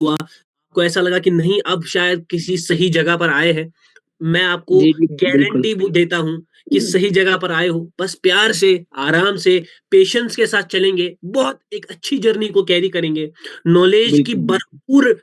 हुआ, आपको ऐसा लगा कि नहीं अब शायद किसी सही जगह पर आए हैं, मैं आपको जी, जी, बिल्कुल। गारंटी देता हूँ कि सही जगह पर आए हो। बस प्यार से, आराम से, पेशेंस के साथ चलेंगे, बहुत एक अच्छी जर्नी को कैरी करेंगे। नॉलेज की बिल्कुल, बिल्कुल। भरपूर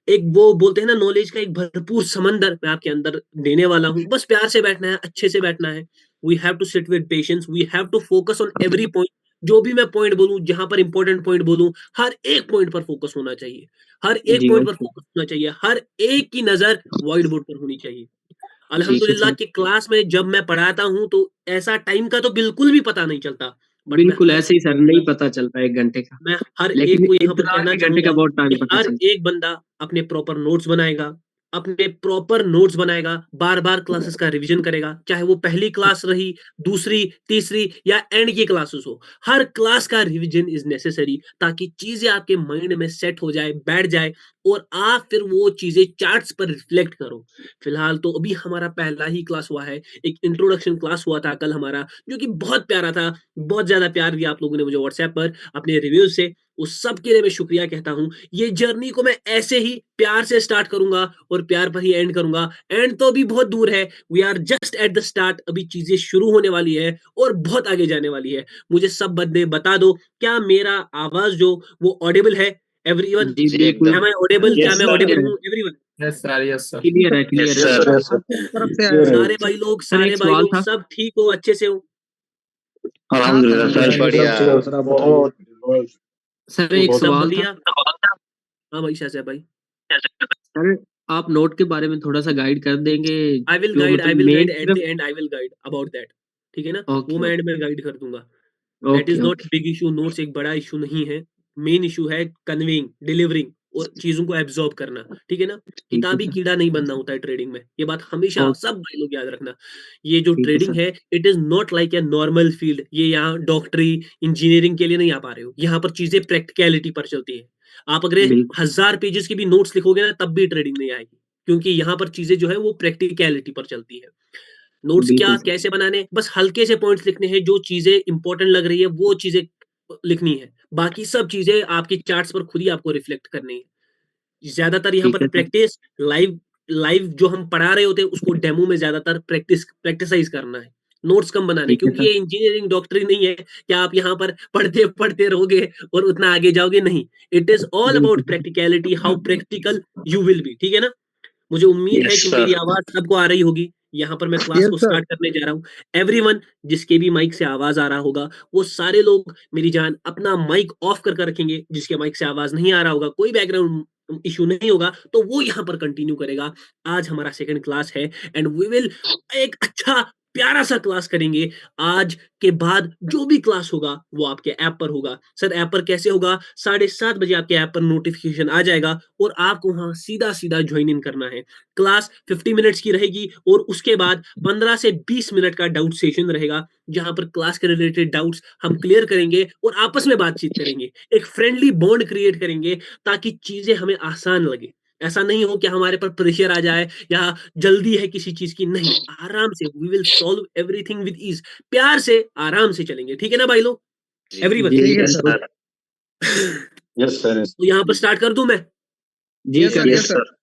एक वो बोलते हैं ना नॉलेज का एक भरपूर समंदर मैं आपके अंदर देने वाला हूँ। बस प्यार से बैठना है, अच्छे से बैठना है। We have to sit with patience, we have to focus on every point. जो भी मैं पॉइंट बोलूँ, जहाँ पर इंपॉर्टेंट पॉइंट बोलूँ, हर एक पॉइंट पर फोकस होना चाहिए। हर एक जी, पॉइंट पर ओके। फोकस होना चाहिए। हर एक की नज़र व्हाइट बोर्ड पर होनी चाहिए। ठीक है अल्हम्दुलिल्लाह सर। कि क्लास में जब मैं पढ़ाता हूँ, तो ऐसा टाइम का तो बिल्कुल भी पता नहीं चलता। बट मैं बिल्कुल, हर ऐसे ही सर नहीं पता चलता 1 घंटे का। मैं हर एक लेकिन को यहाँ पर इंतज़ार कहना के घंटे का चाहूँगा बहुत कि टाइम पता हर चलता है। एक बंदा अपने प्रॉपर नोट्स बनाएगा, अपने प्रॉपर नोट्स बनाएगा, बार-बार क्लासेस का रिवीजन करेगा, चाहे वो पहली क्लास रही, दूसरी, तीसरी या एंड की क्लासेस हो। हर क्लास का रिवीजन इज़ नेसेसरी ताकि चीज़ें आपके माइंड में सेट हो जाए, बैठ जाए और आप फिर वो चीज़ें चार्ट्स पर रिफ्लेक्ट करो। फिलहाल तो अभी हमारा पहला ही क्लास हुआ है, एक इंट्रोडक्शन क्लास हुआ था कल हमारा, जो कि बहुत प्यारा था। बहुत ज़्यादा प्यार दिया आप लोगों ने मुझे व्हाट्सएप पर अपने रिव्यूज़ से, उस सब के लिए मैं शुक्रिया कहता हूँ। ये जर्नी को मैं ऐसे ही प्यार से स्टार्ट करूँगा और प्यार पर ही एंड करूँगा। एंड तो अभी बहुत दूर है, we are just at the start, अभी चीज़ें शुरू होने वाली है और बहुत आगे जाने वाली है। मुझे सब बंदे बता दो, क्या मेरा आवाज़ जो वो ऑडिबल है एवरीवन? जी, जी, बिल्कुल। एकदम। Am I audible? क्या यस मैं सर। ऑडिबल क्लियर है, हूँ everyone? Yes sir, yes sir. Clear है, यस क्लियर है। सर। आपकी तरफ से आ रहा है। सर एक सारे भाई सवाल लोग था। सब ठीक हो, अच्छे से हो? हाँ सर, अल्हम्दुलिल्लाह सर, अल्हम्दुलिल्लाह बढ़िया। सब सर आप बताइए। सर एक सब सवाल था। बढ़िया? हाँ भाई, शाहज़ैब भाई। सर आप नोट के बारे में थोड़ा-सा गाइड कर देंगे जो आई मतलब will guide main at the सिर्फ end, I will guide about that. ठीक है ना? वो ओके, मैं एंड ओके। में गाइड कर दूँगा। That okay, is not okay. Big issue, notes एक बड़ा इश्यू नहीं है। मेन इश्यू है कन्वेइंग, डिलीवरिंग और चीज़ों को एब्ज़ॉर्ब करना, ठीक है ना? ठीक है किताबी सर। कीड़ा नहीं बनना होता है ट्रेडिंग में, ये बात हमेशा ओके, सब भाई लोग याद रखना। ये जो ठीक है ट्रेडिंग सर। है, it is not like a normal field, ये यहाँ डॉक्टरी, इंजीनियरिंग के लिए नहीं आ पा रहे हो। यहाँ पर चीज़ें प्रैक्टिकैलिटी पर चलती हैं। आप अगर बिल्कुल, 1000 पेजेज़ की भी नोट्स लिखोगे ना, तब भी ट्रेडिंग नहीं आएगी, क्योंकि यहाँ पर चीज़ें जो है वो प्रैक्टिकैलिटी पर चलती है। नोट्स क्या बिल्कुल सर। कैसे बनाने, बस हल्के से पॉइंट्स लिखने हैं, जो चीज़ें इम्पोर्टेंट लग रही है वो चीज़ें लिखनी है। बाकी सब चीज़ें आपकी चार्ट्स पर खुद ही आपको रिफ्लेक्ट करनी है। ज़्यादातर यहाँ ठीक पर है सर। प्रैक्टिस लाइव लाइव जो हम पढ़ा रहे होते हैं उसको डेमो में ज़्यादातर प्रैक्टिसाइज़ करना है। नोट्स कम बनाने, ठीक है क्योंकि सर। ये इंजीनियरिंग डॉक्टरी नहीं है कि आप यहाँ पर पढ़ते-पढ़ते रहोगे और उतना आगे जाओगे, नहीं। इट इज़ ऑल अबाउट बिल्कुल। Practicality, how practical you will B, ठीक है ना? मुझे उम्मीद है यस कि सर। मेरी आवाज़ सबको आ रही होगी। यहाँ पर मैं क्लास यस को सर। स्टार्ट करने जा रहा हूँ। एवरीवन जिसके भी माइक से आवाज़ आ रहा होगा, वो सारे लोग मेरी जान अपना माइक ऑफ कर कर रखेंगे। जिसके माइक से आवाज़ नहीं आ रहा होगा, कोई बैकग्राउंड इश्यू नहीं होगा, तो वो यहाँ पर कंटिन्यू करेगा। आज हमारा सेकंड क्लास है एंड वी विल एक अच्छा प्यारा-सा क्लास करेंगे। आज के बाद जो भी क्लास होगा, वो आपके ऐप पर होगा। सर ऐप पर कैसे होगा? 7:30 बजे आपके ऐप पर नोटिफ़िकेशन आ जाएगा और आपको वहाँ सीधा-सीधा जॉइन इन करना है। क्लास 50 मिनट्स की रहेगी और उसके बाद 15 से 20 मिनट का डाउट सेशन रहेगा, जहाँ पर क्लास के रिलेटेड डाउट्स हम क्लियर करेंगे और आपस में बातचीत करेंगे। एक फ्रेंडली बॉन्ड क्रिएट करेंगे ताकि चीज़ें हमें आसान लगे। ऐसा नहीं हो कि हमारे पर प्रेशर आ जाए या जल्दी है किसी चीज़ की, नहीं, आराम से we will solve everything with ease. प्यार से, आराम से चलेंगे, ठीक है ना भाई लोग? जी। एवरीवन। जी, ठीक है yes sir. Sir. Yes sir. तो यहाँ पर स्टार्ट कर दूँ मैं? जी यस सर, करिए yes yes sir. Sir. Sir.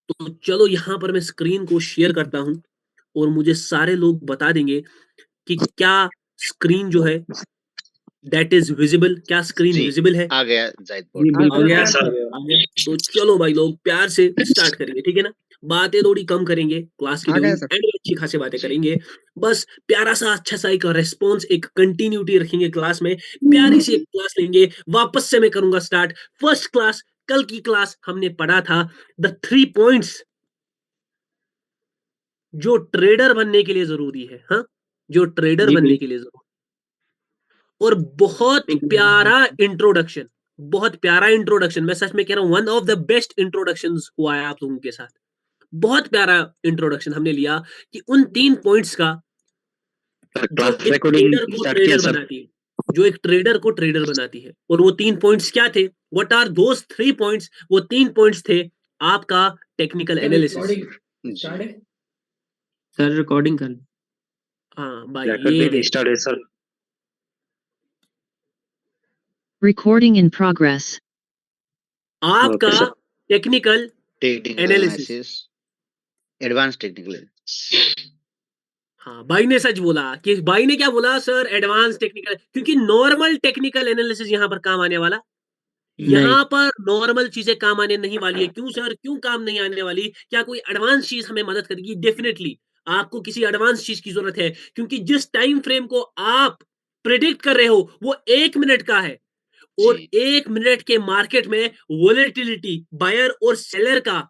तो चलो यहाँ पर मैं स्क्रीन को शेयर करता हूँ और मुझे सारे लोग बता देंगे कि क्या स्क्रीन जो है दैट इज विजिबल, क्या स्क्रीन जी, विजिबल है? आ गया जाहिद जी, बोर्ड आ पे। आ गया बिल्कुल गया? सर। सर। आ गया। तो चलो भाई लोग प्यार से स्टार्ट करेंगे, ठीक है ना? बातें थोड़ी कम करेंगे, क्लास की आ जो भी गया सर। एंड में अच्छी खासी बातें जी। करेंगे। बस प्यारा सा अच्छा सा एक रिस्पॉन्स, एक कंटिन्यूटी रखेंगे क्लास में। प्यारी सी एक क्लास लेंगे। वापस से मैं करूंगा स्टार्ट। फर्स्ट क्लास, कल की क्लास हमने पढ़ा था द 3 पॉइंट्स जो ट्रेडर बनने के लिए ज़रूरी है, हाँ? जो ट्रेडर जी, बनने के बिल्कुल। लिए ज़रूरी और बहुत प्यारा इंट्रोडक्शन, बहुत प्यारा इंट्रोडक्शन, मैं सच में कह रहा हूँ one of the best introductions हुआ है आप लोगों के साथ। बहुत प्यारा इंट्रोडक्शन हमने लिया कि उन 3 पॉइंट्स का सर जो क्लास एक रिकॉर्डिंग ट्रेडर को स्टार्ट किया ट्रेडर सर? बनाती है, जो एक ट्रेडर को ट्रेडर बनाती है। और वो 3 पॉइंट्स क्या थे? What are those 3 points? वो 3 पॉइंट्स थे आपका टेक्निकल एनालिसिस। जी। सर रिकॉर्डिंग कर हाँ, भाई ये रिकॉर्डिंग देखो। स्टार्ट है सर। Recording in progress. आपका Okay, sir. Technical technical analysis. Analysis, advance technical. हाँ, भाई ने सच बोला कि भाई ने क्या बोला सर, एडवांस टेक्निकल, क्योंकि नॉर्मल टेक्निकल एनालिसिस यहाँ पर काम आने वाला, नहीं। यहाँ पर नॉर्मल चीजें काम आने नहीं वाली है। क्यों सर, क्यों काम नहीं आने वाली? क्या कोई एडवांस चीज हमें मदद करेगी? डेफिनेटली आपको किसी एडवांस चीज की जरूरत है, क्योंकि जिस टाइम फ्रेम को आप प्रिडिक्ट कर रहे हो वो 1 मिनट का है, और जी 1 मिनट के मार्केट में वोलेटिलिटी बायर और सेलर का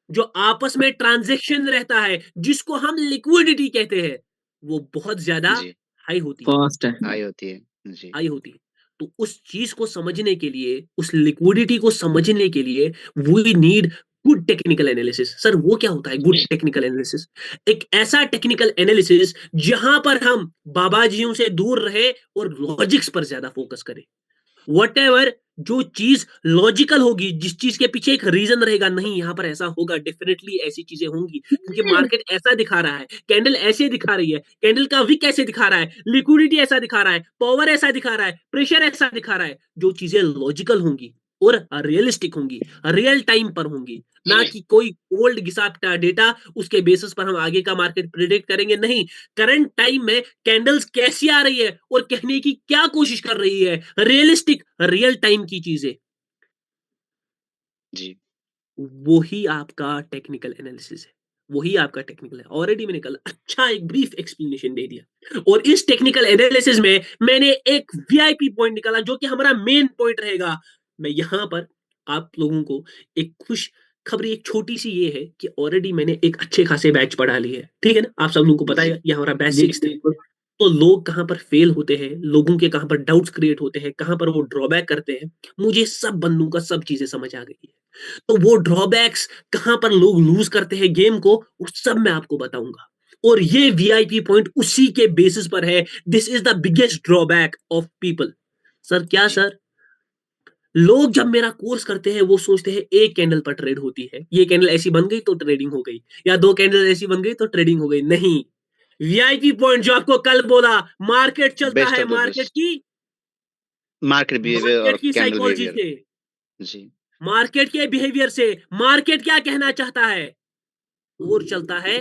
जो आपस में ट्रांजेक्शन रहता है, जिसको हम लिक्विडिटी कहते हैं, वो बहुत ज्यादा जी हाई होती है, फास्ट है। हाई होती है। जी हाई होती है। तो उस चीज को समझने के लिए, उस लिक्विडिटी को समझने के लिए we need good technical analysis. Sir वो क्या होता है गुड टेक्निकल एनालिसिस? एक ऐसा टेक्निकल एनालिसिस जहां पर हम बाबाजियों से दूर रहे और लॉजिक्स पर ज्यादा फोकस करें। वट जो चीज लॉजिकल होगी, जिस चीज के पीछे एक रीजन रहेगा, नहीं यहां पर ऐसा होगा, डेफिनेटली ऐसी चीजें होंगी, क्योंकि मार्केट ऐसा दिखा रहा है, कैंडल ऐसे दिखा रही है, कैंडल का विक ऐसे दिखा रहा है, लिक्विडिटी ऐसा दिखा रहा है, पावर ऐसा दिखा रहा है, प्रेशर ऐसा दिखा रहा है। जो चीजें लॉजिकल होंगी और रियलिस्टिक होंगी, रियल टाइम पर होंगी, ना कि कोई ओल्ड घिसा डेटा उसके बेसिस पर हम आगे का मार्केट प्रिडिक्ट करेंगे। नहीं, करंट टाइम में कैंडल्स कैसी आ रही है और कहने की क्या कोशिश कर रही है, रियलिस्टिक रियल टाइम की चीजें, जी वही आपका टेक्निकल एनालिसिस है, वही आपका टेक्निकल है। ऑलरेडी मैंने कल अच्छा एक ब्रीफ एक्सप्लेनेशन दे दिया, और इस टेक्निकल एनालिसिस में मैंने एक वीआईपी पॉइंट निकाला जो कि हमारा मेन पॉइंट रहेगा। मैं यहां पर आप लोगों को एक खुश खबरी, एक छोटी सी ये है कि ऑलरेडी मैंने एक अच्छे खासे बैच पढ़ा ली है, ठीक है ना? आप सब लोगों को पता जी है ये हमारा बैच जी 6 है। बिल्कुल। तो लोग कहाँ पर फेल होते हैं, लोगों के कहाँ पर डाउट्स क्रिएट होते हैं, कहाँ पर वो ड्रॉबैक करते हैं, मुझे सब बंदों का सब चीजें समझ आ गई है। तो वो ड्रॉबैक्स कहाँ पर लोग लूज करते हैं गेम को, उस सब मैं आपको बताऊंगा, और ये वीआईपी पॉइंट उसी के बेसिस पर है। This is the biggest drawback of people. Sir क्या जी सर? लोग जब मेरा कोर्स करते हैं वो सोचते हैं एक कैंडल पर ट्रेड होती है, ये कैंडल ऐसी बन गई तो ट्रेडिंग हो गई, या दो कैंडल ऐसी बन गई तो ट्रेडिंग हो गई। नहीं, वीआईपी पॉइंट जो आपको कल बोला, मार्केट चलता बेस्ट है ऑफ द मार्केट बेस्ट। की, मार्केट बिहेवियर और मार्केट की कैंडल साइकोलॉजी बिहेवियर। से, जी मार्केट के बिहेवियर से, मार्केट क्या कहना चाहता है, और चलता है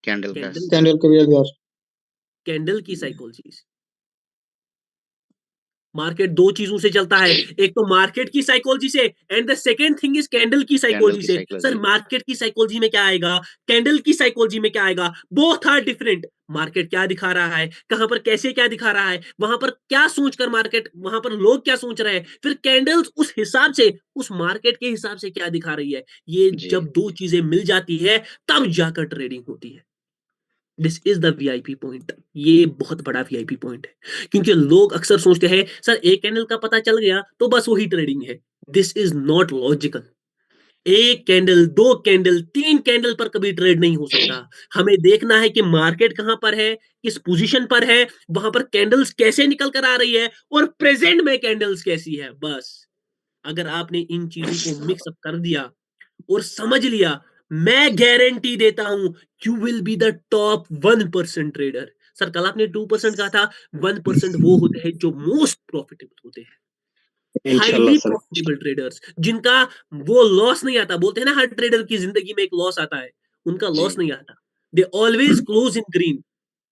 कैंडल का। कैंडल, कैंडल का बिहेवियर। कैंडल की साइकोलॉजी से। मार्केट दो चीजों से चलता है, एक तो मार्केट की साइकोलॉजी से, and the second thing is candle की कैंडल साइकोलॉजी की से। Sir psychology. मार्केट की साइकोलॉजी में क्या आएगा, कैंडल की साइकोलॉजी में क्या आएगा? Both are different. मार्केट क्या दिखा रहा है, कहां पर कैसे क्या दिखा रहा है, वहां पर क्या सोचकर मार्केट, वहां पर लोग क्या सोच रहे हैं, फिर कैंडल्स उस हिसाब से, उस मार्केट के हिसाब से क्या दिखा रही है, ये जी जब दो चीजें मिल जाती है तब जाकर ट्रेडिंग होती है। This is the VIP point. ये बहुत बड़ा वीआईपी पॉइंट है, क्योंकि लोग अक्सर सोचते हैं सर एक कैंडल का पता चल गया तो बस वही ट्रेडिंग है। This is not logical. एक कैंडल, दो कैंडल, तीन कैंडल पर कभी ट्रेड नहीं हो सकता। हमें देखना है कि मार्केट कहां पर है, किस पोजीशन पर है, वहां पर कैंडल्स कैसे निकल कर आ रही है, और प्रेजेंट में कैंडल्स कैसी है। बस अगर आपने इन चीजों को मिक्स अप कर दिया और समझ लिया, मैं गारंटी देता हूं you will be the top 1% trader. Sir कल आपने 2% कहा था, 1% वो होते हैं जो मोस्ट प्रॉफिटेबल होते हैं, इंशाल्लाह हाईली सर। प्रॉफिटेबल ट्रेडर्स, जिनका वो लॉस नहीं आता। बोलते हैं ना हर ट्रेडर की जिंदगी में एक लॉस आता है, उनका जी लॉस नहीं आता। They always close in green,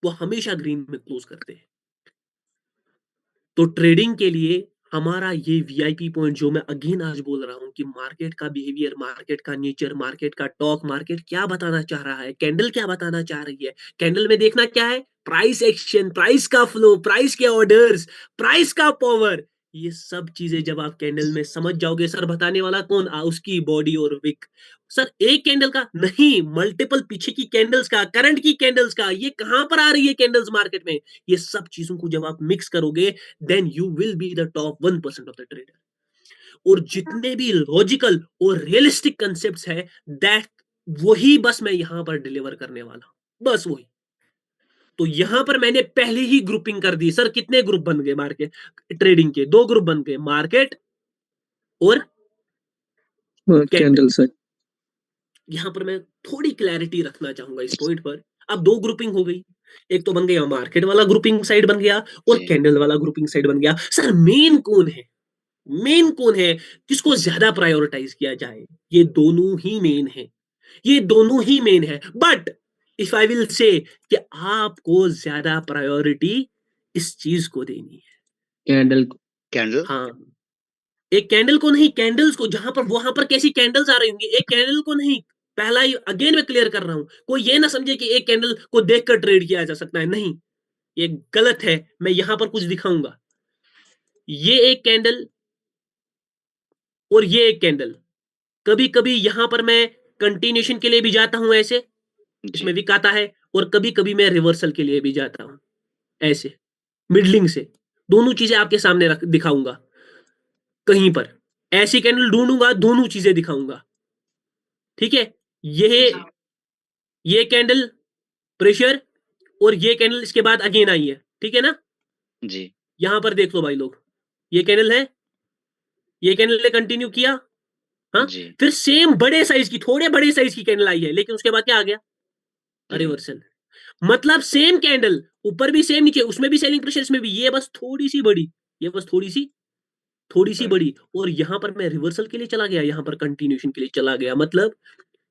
वो हमेशा ग्रीन में क्लोज करते हैं। तो ट्रेडिंग के लिए हमारा ये वीआईपी पॉइंट जो मैं अगेन आज बोल रहा हूं कि मार्केट का बिहेवियर, मार्केट का नेचर, मार्केट का टॉक, मार्केट क्या बताना चाह रहा है, कैंडल क्या बताना चाह रही है, कैंडल में देखना क्या है, प्राइस एक्शन, प्राइस का फ्लो, प्राइस के ऑर्डर्स, प्राइस का पावर। ये सब चीजें जब आप कैंडल में समझ जाओगे, सर बताने वाला कौन? उसकी बॉडी और विक। सर एक कैंडल का नहीं, मल्टीपल पीछे की कैंडल्स का, करंट की कैंडल्स का, ये कहां पर आ रही है कैंडल्स मार्केट में, ये सब चीजों को जब आप मिक्स करोगे then you will be the top 1% of the trader. और जितने भी लॉजिकल और रियलिस्टिक कंसेप्ट्स है, दैट वही बस मैं यहां पर डिलीवर करने वाला हूं, बस वही। तो यहां पर मैंने पहले ही ग्रुपिंग कर दी। सर कितने ग्रुप बन गए मार्केट ट्रेडिंग के? दो ग्रुप बन गए, मार्केट और कैंडल। कैंडल से। यहां पर मैं थोड़ी क्लैरिटी रखना चाहूंगा इस पॉइंट पर। अब दो ग्रुपिंग हो गई, एक तो बन गया मार्केट वाला ग्रुपिंग साइड बन गया, और जी कैंडल वाला ग्रुपिंग साइड बन गया। सर मेन कौन है? मेन कौन है, किसको ज्यादा प्रायोरिटाइज किया जाए, ये दोनों ही मेन है, ये दोनों ही मेन है। But if I will say कि आपको ज्यादा प्रायोरिटी इस चीज को देनी है, कैंडल को। कैंडल। हाँ, एक कैंडल को नहीं, कैंडल्स को, जहां पर वहां पर कैसी कैंडल्स आ रही होंगी, एक कैंडल को नहीं। पहला ही अगेन मैं क्लियर कर रहा हूं, कोई ये ना समझे कि एक कैंडल को देखकर ट्रेड किया जा सकता है, नहीं, ये गलत है। मैं यहां पर कुछ दिखाऊंगा, ये एक कैंडल और ये एक कैंडल, कभी कभी यहां पर मैं कंटिन्यूशन के लिए भी जाता हूं ऐसे, इसमें जी। विक आता है, और कभी कभी मैं रिवर्सल के लिए भी जाता हूं ऐसे, मिडलिंग से। दोनों चीजें आपके सामने रख दिखाऊंगा, कहीं पर ऐसी कैंडल ढूंढूंगा, दोनों चीजें दिखाऊंगा, ठीक है। ये कैंडल प्रेशर, और ये कैंडल इसके बाद अगेन आई है, ठीक है ना। जी। यहां पर देख लो भाई लोग, ये कैंडल है, ये कैंडल ने कंटिन्यू किया, हाँ, जी। फिर सेम बड़े साइज की, थोड़े बड़े साइज की कैंडल आई है, लेकिन उसके बाद क्या आ गया, रिवर्स। रिवर्सल। मतलब सेम कैंडल, ऊपर भी सेम, नीचे उसमें भी सेलिंग प्रेशर, इसमें भी, ये बस थोड़ी सी बड़ी, ये बस थोड़ी सी बड़ी, और यहां पर मैं रिवर्सल के लिए चला गया, यहां पर कंटिन्यूशन के लिए चला गया। मतलब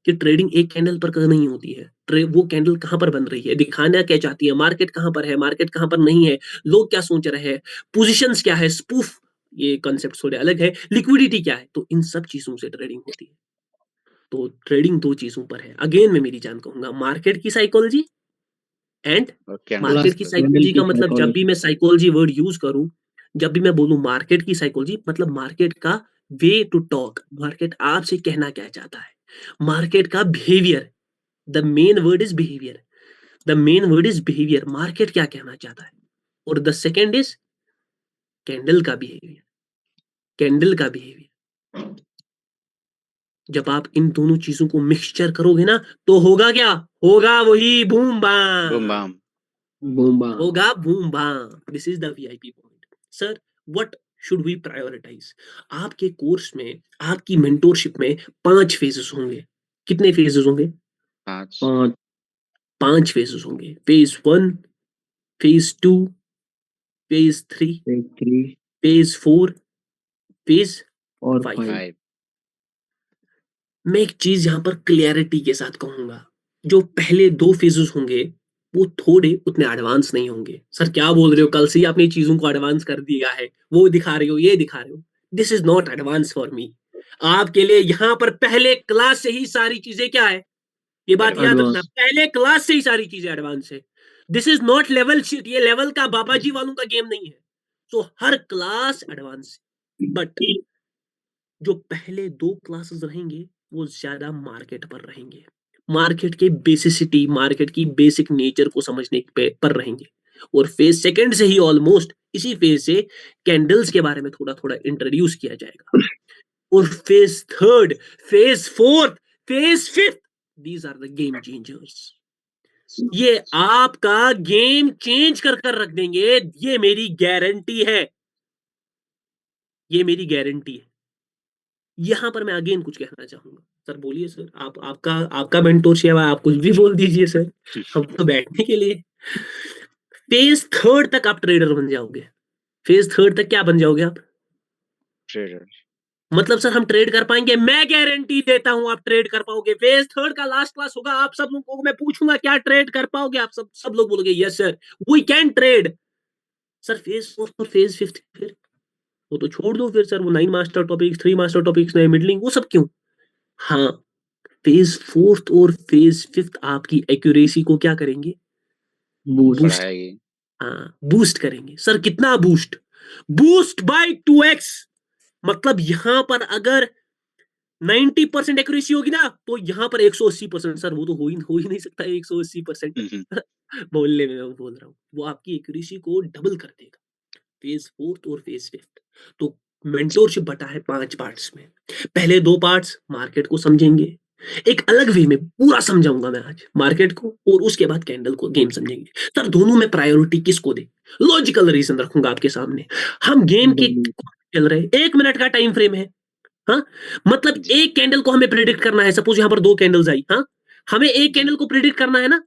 कि ट्रेडिंग एक कैंडल पर नहीं होती है, वो कैंडल कहां पर बन रही है, दिखाना क्या चाहती है, मार्केट कहां पर है, मार्केट कहां पर नहीं है, लोग क्या सोच रहे हैं, पोजीशंस क्या है, स्पूफ, ये कॉन्सेप्ट थोड़े अलग है, लिक्विडिटी क्या है, तो इन सब चीजों से ट्रेडिंग होती है। तो ट्रेडिंग दो चीजों पर है, अगेन मैं मेरी जान कहूंगा, मार्केट की साइकोलॉजी एंड और कैंडल प्लस मार्केट की साइकोलॉजी। कैंडल साइकोलॉजी की का मतलब, जब भी साइकोलॉजी। मैं साइकोलॉजी वर्ड यूज करूं, जब भी मैं बोलूं मार्केट की साइकोलॉजी, मतलब मार्केट का वे टू टॉक, मार्केट आपसे कहना क्या चाहता है, मार्केट का behaviour, the main word is behaviour, the main word is behaviour, market क्या कहना चाहता है, और द सेकेंड इज कैंडल का बिहेवियर, कैंडल का बिहेवियर। जब आप इन दोनों चीजों को मिक्सचर करोगे ना, तो होगा क्या, होगा वही boom boom bam, bam. Boom होगा boom bam. This is the VIP point. Sir, what should we prioritize, आपके कोर्स में, आपकी मेंटोरशिप में 5 फेजेस होंगे, कितने फेजेस होंगे, 5। 5, 5 फेजेस होंगे, phase 1, phase 2, phase 3, 3 phase 4, phase और 5। 5। 5। मैं एक चीज यहां पर क्लियरिटी के साथ कहूंगा, जो पहले 2 फेजेस होंगे वो थोड़े उतने एडवांस नहीं होंगे। सर क्या बोल रहे हो, कल से ही आपने चीजों को एडवांस कर दिया है, वो दिखा रहे हो, ये दिखा रहे हो, this is not advance for me. आपके लिए यहां पर पहले क्लास से ही सारी चीजें क्या है, ये बात याद रखना, एडवांस। पहले क्लास से ही सारी चीजें एडवांस है। This is not level sheet, ये लेवल का बाबा जी वालों का गेम नहीं है। सो हर क्लास एडवांस, बट जो पहले 2 क्लासेस रहेंगे वो ज्यादा मार्केट पर रहेंगे, मार्केट के बेसिसिटी, मार्केट की बेसिक नेचर को समझने पर रहेंगे। और फेज सेकंड से ही ऑलमोस्ट इसी फेज से कैंडल्स के बारे में थोड़ा थोड़ा इंट्रोड्यूस किया जाएगा, और phase third, phase fourth, phase fifth, these are the game changers. ये आपका गेम चेंज कर कर रख देंगे, ये मेरी गारंटी है, ये मेरी गारंटी है। यहां पर मैं अगेन कुछ कहना चाहूंगा। सर बोलिए सर, आप, आपका मेंटोरशिप है, आप कुछ भी बोल दीजिए सर, हम तो बैठने के लिए। फेज थर्ड तक आप ट्रेडर बन जाओगे, फेज थर्ड तक क्या बन जाओगे आप, ट्रेडर। मतलब सर हम ट्रेड कर पाएंगे, मैं गारंटी देता हूं आप ट्रेड कर पाओगे। फेज थर्ड का लास्ट क्लास होगा, आप सब लोगों को मैं पूछूंगा क्या ट्रेड कर पाओगे, आप सब लोग बोलोगे yes sir we can trade. Sir phase fourth और फेज फिफ्थ, फिर वो तो छोड़ दो फिर सर, वो 9 master topics, 3 master topics, middling, वो सब क्यों। हाँ, फेज फोर्थ और फेज फिफ्थ आपकी एक्यूरेसी को क्या करेंगे, बूस्ट। बूस्ट, बढ़ाएगी। हाँ बूस्ट करेंगे। सर कितना बूस्ट, बूस्ट बाय 2x। मतलब यहां पर अगर 90% एक्यूरेसी होगी ना, तो यहां पर 180%, सर वो तो हो ही नहीं सकता 180%। बोलने में मैं बोल रहा हूँ, वो आपकी एक्यूरेसी को डबल कर देगा, फेज फोर्थ और फेज फिफ्थ। तो मेंटोरशिप बटा है 5 पार्ट्स में, पहले 2 पार्ट्स मार्केट को समझेंगे, एक अलग वे में पूरा समझाऊंगा मैं आज मार्केट को, और उसके बाद कैंडल को गेम समझेंगे। सर दोनों में प्रायोरिटी किसको दे, लॉजिकल रीजन रखूंगा आपके सामने। हम गेम के चल रहे, 1 मिनट का टाइम फ्रेम है, हाँ, मतलब जी। एक कैंडल को हमें प्रिडिक्ट करना है, सपोज यहां पर 2 कैंडल्स आई, हाँ, हमें एक जी। कैंडल को प्रिडिक्ट करना है ना,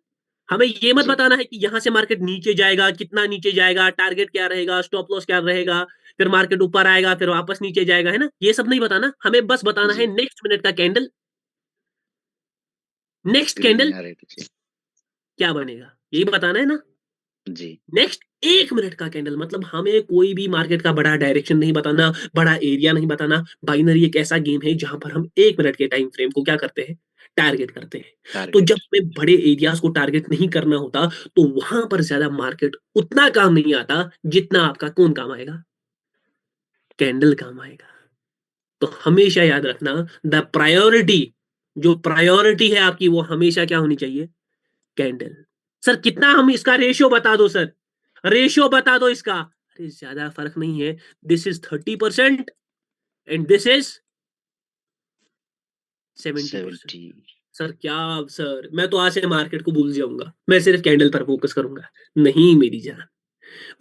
हमें ये मत जी। बताना है कि यहां से मार्केट नीचे जाएगा, कितना नीचे जाएगा, टारगेट क्या रहेगा, स्टॉप लॉस क्या रहेगा, फिर मार्केट ऊपर आएगा, फिर वापस नीचे जाएगा, है ना? ये सब नहीं बताना, हमें बस बताना जी। है नेक्स्ट मिनट का कैंडल, नेक्स्ट ग्रीन कैंडल या रेड। जी। क्या बनेगा, यही बताना है ना? जी। नेक्स्ट 1 मिनट का कैंडल, मतलब हमें कोई भी मार्केट का बड़ा डायरेक्शन नहीं बताना, बड़ा एरिया नहीं बताना। बाइनरी एक ऐसा गेम है जहां पर हम 1 मिनट के टाइम फ्रेम को क्या करते हैं, टारगेट करते हैं। तो टारगेट। जब हमें बड़े एरियाज को टारगेट नहीं करना होता, तो वहां पर ज्यादा मार्केट उतना काम नहीं आता जितना आपका कौन काम आएगा, कैंडल काम आएगा। तो हमेशा याद रखना, द प्रायोरिटी, जो प्रायोरिटी है आपकी, वो हमेशा क्या होनी चाहिए, कैंडल। सर कितना, हम इसका रेशियो बता दो सर, रेशियो बता दो इसका। अरे ज्यादा फर्क नहीं है, this is 30% and this is 70%। 70। Sir क्या, सर मैं तो आज से मार्केट को भूल जाऊंगा, मैं सिर्फ कैंडल पर फोकस करूंगा। नहीं मेरी जान,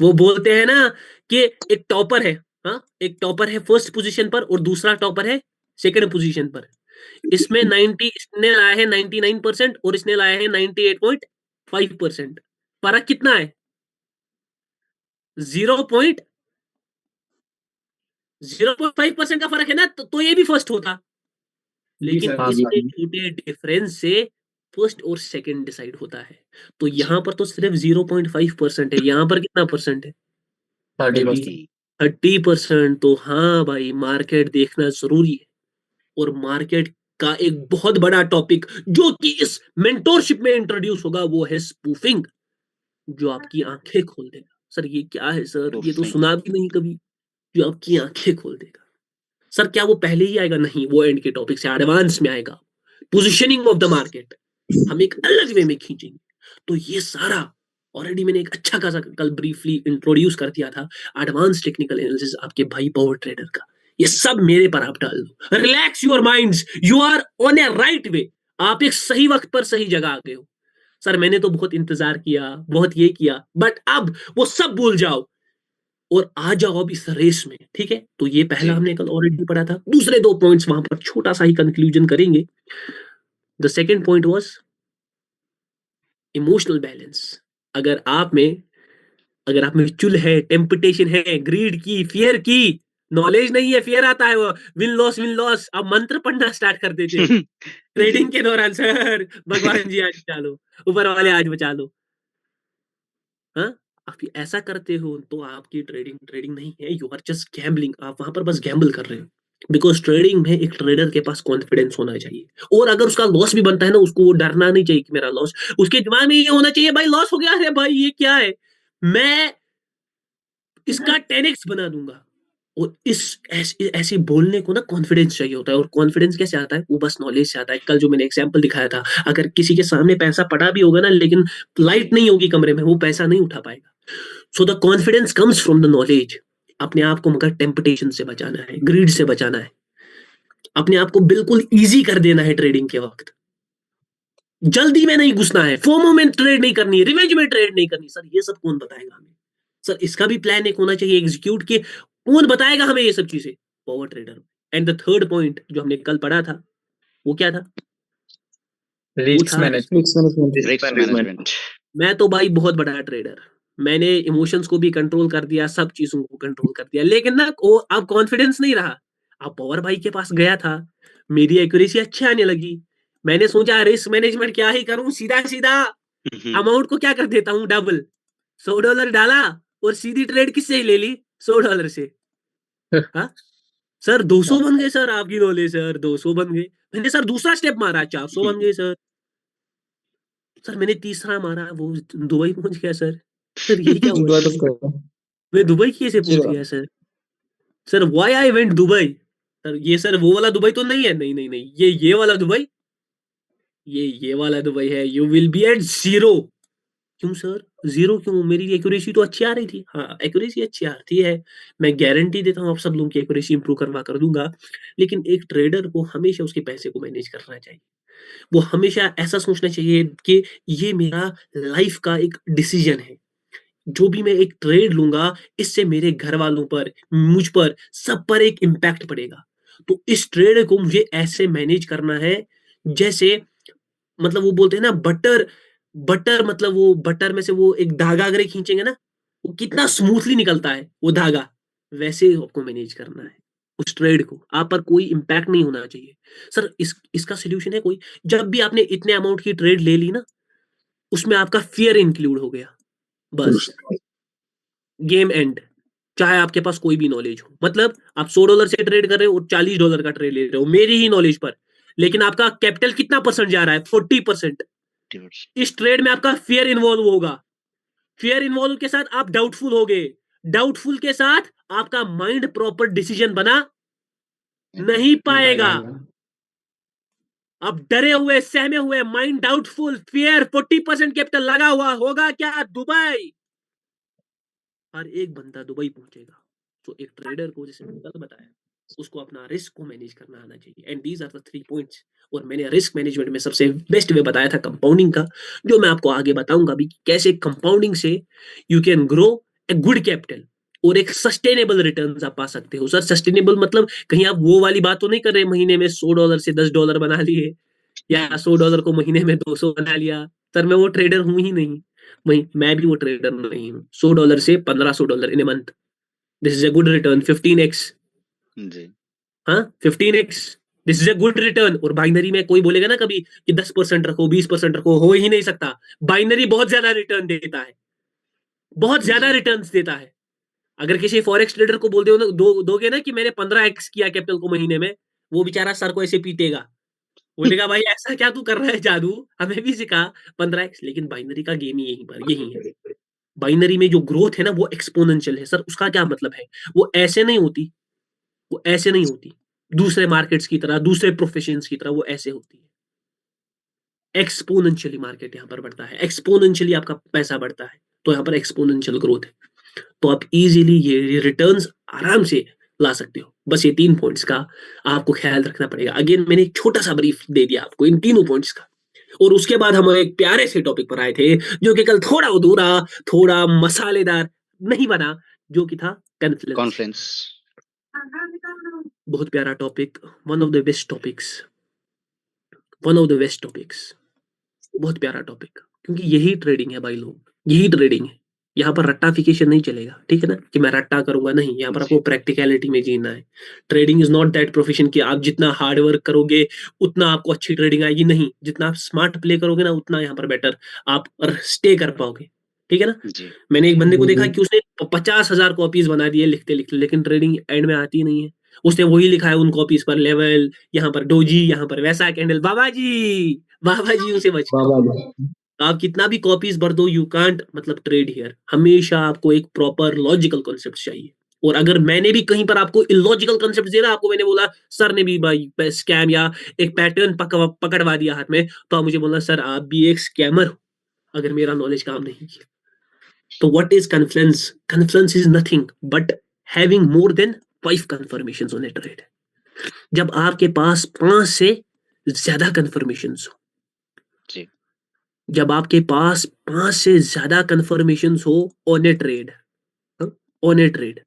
वो बोलते हैं ना कि एक टॉपर है, हाँ, एक टॉपर है फर्स्ट पोजीशन पर और दूसरा टॉपर है सेकंड पोजीशन पर। इसमें 90, इसने लाया है 99% और इसने लाया है 98.5%। फर्क कितना है, 0.05% का फर्क है ना, तो ये भी फर्स्ट होता, लेकिन हाँ जी। इतने छोटे डिफरेंस से फर्स्ट और सेकंड डिसाइड होता है। तो जी। यहां पर तो सिर्फ 0.5% है, यहां पर कितना परसेंट है, 30%। 30%। तो हाँ भाई, मार्केट देखना जरूरी है। और मार्केट का एक बहुत बड़ा टॉपिक जो कि इस मेंटोरशिप में इंट्रोड्यूस होगा, वो है स्पूफिंग, जो आपकी आंखें खोल देगा। सर ये क्या है सर, ये तो प्रूफिंग। सुना भी नहीं कभी, जो आपकी आंखें खोल देगा। सर क्या वो पहले ही आएगा, नहीं, वो एंड के टॉपिक से एडवांस में आएगा। पोजिशनिंग ऑफ द मार्केट हम एक अलग वे में खींचेंगे। तो ये सारा ऑलरेडी मैंने एक अच्छा खासा कल ब्रीफली इंट्रोड्यूस कर दिया था, एडवांस टेक्निकल एनालिसिस आपके भाई पावर ट्रेडर का। ये सब मेरे पर आप डाल दो, relax your minds, you are on a right way. आप एक सही वक्त पर सही जगह आ गए हो। सर मैंने तो बहुत इंतजार किया, बहुत ये किया, बट अब वो सब भूल जाओ और आ जाओ अब इस रेस में, ठीक है? तो ये पहला जी। हमने कल ऑलरेडी पढ़ा था, दूसरे 2 पॉइंट्स वहां पर छोटा सा ही कंक्लूजन करेंगे। The second point was emotional balance. अगर आप में अगर आप में चुल है, टेम्पटेशन है, ग्रीड की, फियर की, नॉलेज नहीं है, फियर आता है, वो विन लॉस, अब मंत्र पढ़ना स्टार्ट कर देते हो जी। ट्रेडिंग के दौरान। सर भगवान जी आज बचा लो, ऊपर वाले आज बचा लो, हाँ? आप ये ऐसा करते हो तो आपकी ट्रेडिंग ट्रेडिंग नहीं है, यू आर जस्ट गैम्बलिंग। आप वहां पर बस गैम्बल कर रहे हो। बिकॉज ट्रेडिंग में एक ट्रेडर के पास कॉन्फिडेंस होना चाहिए, और अगर उसका लॉस भी बनता है ना, उसको वो डरना नहीं चाहिए कि मेरा लॉस, उसके दिमाग में ये होना चाहिए, भाई लॉस हो गया है, भाई ये क्या है, मैं इसका 10x बना दूंगा। और इस ऐसे बोलने को ना कॉन्फिडेंस चाहिए होता है। और कॉन्फिडेंस कैसे आता है, वो बस नॉलेज से आता है। कल जो मैंने एग्जांपल दिखाया था, अगर किसी के सामने पैसा पड़ा भी होगा ना, लेकिन लाइट नहीं होगी कमरे में, वो पैसा नहीं उठा पाएगा। So the confidence comes from the knowledge. अपने आप को मगर टेम्पटेशन से बचाना है, ग्रीड से बचाना है, अपने आप को बिल्कुल इजी कर देना है ट्रेडिंग के वक्त। जल्दी में नहीं घुसना है, फोमो में ट्रेड नहीं करनी है, रिवेंज में ट्रेड नहीं करनी। सर ये सब कौन बताएगा हमें? सर इसका भी प्लान एक होना चाहिए एग्जीक्यूट के, कौन बताएगा हमें ये सब चीजें? Power trader. And the third point जो हमने कल पढ़ा था, वो क्या था? वो रिस्क था, management. Risk management. Risk management. मैं तो भाई बहुत बड़ा ट्रेडर, मैंने इमोशंस को भी कंट्रोल कर दिया, सब चीजों को कंट्रोल कर दिया, लेकिन ना वो अब कॉन्फिडेंस नहीं रहा। अब पवर भाई के पास गया था, मेरी एक्यूरेसी अच्छी आने लगी, मैंने सोचा रिस्क मैनेजमेंट क्या ही करूं, सीधा सीधा अमाउंट को क्या कर देता हूँ डबल, $100 डाला और सीधी ट्रेड किससे ही ले ली, $100 से। हाँ सर 200 बन गए सर, आपकी नॉलेज सर, 200 बन गए। मैंने सर दूसरा स्टेप मारा, 400 बन गए सर। सर मैंने तीसरा मारा, वो दुबई पहुंच गया सर। सर ये क्या हुआ, वापस करो। मैं दुबई कैसे पहुंच चलो। गया sir? Sir why I went Dubai? Sir ये सर वो वाला दुबई तो नहीं है, नहीं नहीं नहीं, ये वाला दुबई, ये वाला दुबई है। You will be at zero. क्यों सर, जीरो क्यों? मेरी एक्यूरेसी तो अच्छी आ रही थी। हाँ एक्यूरेसी अच्छी आती है, मैं गारंटी देता हूँ आप सब लोगों की एक्यूरेसी इंप्रूव करवा कर दूंगा। लेकिन एक ट्रेडर को हमेशा उसके पैसे को मैनेज करना चाहिए। वो हमेशा ऐसा सोचना चाहिए कि ये मेरा लाइफ का एक डिसीजन है, जो भी मैं एक ट्रेड लूंगा, इससे मेरे घर वालों पर, मुझ पर, सब पर एक इम्पैक्ट पड़ेगा। तो इस ट्रेड को मुझे ऐसे मैनेज करना है जैसे, मतलब वो बोलते हैं ना बटर, बटर मतलब वो बटर में से वो एक धागा अगर खींचेंगे ना, वो कितना स्मूथली निकलता है वो धागा, वैसे आपको मैनेज करना है उस ट्रेड को, आप पर कोई इम्पैक्ट नहीं होना चाहिए। सर इसका सोल्यूशन है कोई? जब भी आपने इतने अमाउंट की ट्रेड ले ली ना, उसमें आपका फियर इंक्लूड हो गया, बस गेम एंड। चाहे आपके पास कोई भी नॉलेज हो, मतलब आप $100 से ट्रेड कर रहे हो और $40 का ट्रेड ले रहे हो मेरी ही नॉलेज पर, लेकिन आपका कैपिटल कितना परसेंट जा रहा है? 40%। इस ट्रेड में आपका फियर इन्वॉल्व होगा, फियर इन्वॉल्व के साथ आप डाउटफुल हो गए, डाउटफुल के साथ आपका माइंड प्रॉपर डिसीजन बना नहीं पाएगा। अब डरे हुए, सहमे हुए, माइंड डाउटफुल, फियर, 40% कैपिटल लगा हुआ होगा क्या? दुबई, हर एक बंदा दुबई पहुंचेगा। तो एक ट्रेडर को, जैसे मैंने कल बताया, उसको अपना रिस्क को मैनेज करना आना चाहिए। And these are the 3 points. और मैंने रिस्क मैनेजमेंट में सबसे बेस्ट वे बताया था कंपाउंडिंग का, जो मैं आपको आगे बताऊंगा भी कैसे कंपाउंडिंग से you can grow a good capital और एक सस्टेनेबल रिटर्न्स आप पा सकते हो। सर सस्टेनेबल मतलब कहीं आप वो वाली बात तो नहीं कर रहे महीने में $100 से $10 बना लिए, या $100 को महीने में 200 बना लिया। सर मैं वो ट्रेडर हूं ही नहीं, मैं भी वो ट्रेडर नहीं हूँ। $100 से $1500 in a month, this is a good return. 15x, जी। हाँ 15x, this is a good return. और बाइनरी में कोई बोलेगा ना कभी कि 10% रखो, 20% रखो, हो ही नहीं सकता। बाइनरी बहुत ज्यादा रिटर्न देता है, बहुत ज्यादा रिटर्न देता है। अगर किसी फॉरेक्स ट्रेडर को बोल दो ना, दोगे ना कि मैंने 15x किया कैपिटल को महीने में, वो बेचारा सर को ऐसे पीटेगा, बोलेगा भाई ऐसा क्या तू कर रहा है जादू, हमें भी सिखा 15x। लेकिन बाइनरी का गेम ही यही है। बाइनरी में जो ग्रोथ है ना वो एक्सपोनेंशियल है। सर उसका क्या मतलब है? वो ऐसे नहीं होती, वो ऐसे नहीं होती दूसरे मार्केट्स की तरह, दूसरे प्रोफेशंस की तरह, वो ऐसे होती है। एक्सपोनेंशियली मार्केट यहाँ पर बढ़ता है, एक्सपोनेंशियली आपका पैसा बढ़ता है, तो यहाँ पर एक्सपोनेंशियल ग्रोथ है। तो आप इजीली ये रिटर्न्स आराम से ला सकते हो। बस ये 3 पॉइंट्स का आपको ख्याल रखना पड़ेगा। अगेन मैंने एक छोटा सा ब्रीफ दे दिया आपको इन तीनों पॉइंट्स का, और उसके बाद हम एक प्यारे से टॉपिक पर आए थे जो कि कल थोड़ा अधूरा, थोड़ा मसालेदार नहीं बना, जो कि था कॉन्फ्लेंस। कॉन्फ्रेंस। बहुत प्यारा topic, one of the best topics, one of the best topics, बहुत प्यारा टॉपिक। क्योंकि यही ट्रेडिंग है भाई लोग, यही ट्रेडिंग है। यहाँ पर रट्टाफिकेशन नहीं चलेगा, ठीक है ना, कि मैं रट्टा करूंगा, नहीं। यहाँ पर आपको प्रैक्टिकलिटी में जीना है। Trading is not that profession कि आप जितना हार्ड वर्क करोगे उतना आपको अच्छी ट्रेडिंग आएगी, नहीं। जितना आप स्मार्ट प्ले करोगे ना, उतना यहाँ पर बेटर आप स्टे कर पाओगे, ठीक है ना। जी। मैंने एक बंदे को देखा कि उसने 50,000 कॉपीज बना दी है लिखते लिखते, लेकिन ट्रेडिंग एंड में आती नहीं है। उसने वही लिखा है उन कॉपीज पर, लेवल, यहाँ पर डोजी, यहाँ पर वैसा कैंडल। बाबा जी उसे बच। आप कितना भी कॉपीज भर दो, यू कांट मतलब ट्रेड हियर। हमेशा आपको एक प्रॉपर लॉजिकल कॉन्सेप्ट चाहिए। और अगर मैंने भी कहीं पर आपको इलॉजिकल कॉन्सेप्ट दिया ना, आपको मैंने बोला, सर ने भी भाई स्कैम या एक पैटर्न पकड़वा दिया हाथ में, तो आप मुझे बोलना सर आप भी एक स्कैमर हो, अगर मेरा नॉलेज काम नहीं किया। तो what is confluence? Confluence is nothing but having more than 5 confirmations on A trade. जब आपके पास 5 से ज्यादा कंफर्मेशंस हो, जी। जब आपके पास 5 से ज्यादा कंफर्मेशंस हो on A trade, on A trade,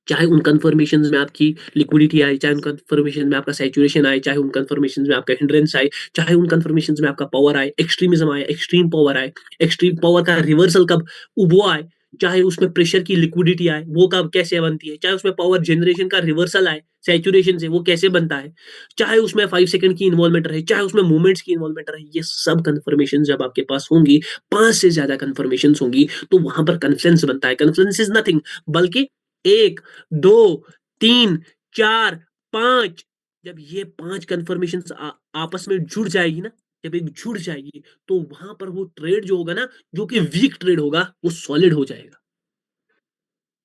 चाहे उन कंफर्मेशंस में आपकी लिक्विडिटी आए, चाहे उन कंफर्मेशन में आपका सैचुरेशन आए, चाहे उन कंफर्मेशंस में आपका हिंड्रेंस आए, चाहे उन कंफर्मेशंस में आपका पावर आए, एक्सट्रीमिज्म आए, एक्सट्रीम पावर आए, एक्सट्रीम पावर का रिवर्सल कब वो आए, चाहे उसमें प्रेशर की लिक्विडिटी आए, वो कब कैसे बनती है, चाहे उसमें पावर जनरेशन का रिवर्सल आए सैचुरेशन से, वो कैसे बनता है, चाहे उसमें 5 सेकंड की इन्वॉल्वमेंट रहे, चाहे उसमें मूवमेंट्स की इन्वॉल्वमेंट रहे, ये सब कंफर्मेशन जब आपके पास होंगी, 5 से ज्यादा कंफर्मेशन होंगी, तो वहां पर कन्फ्लुएंस बनता है। कन्फ्लुएंस इज नथिंग बल्कि 1, 2, 3, 4, 5, जब ये 5 कंफर्मेशन आपस में जुड़ जाएगी ना, जब एक जुड़ जाएगी, तो वहां पर वो ट्रेड जो होगा ना, जो कि वीक ट्रेड होगा, वो सॉलिड हो जाएगा।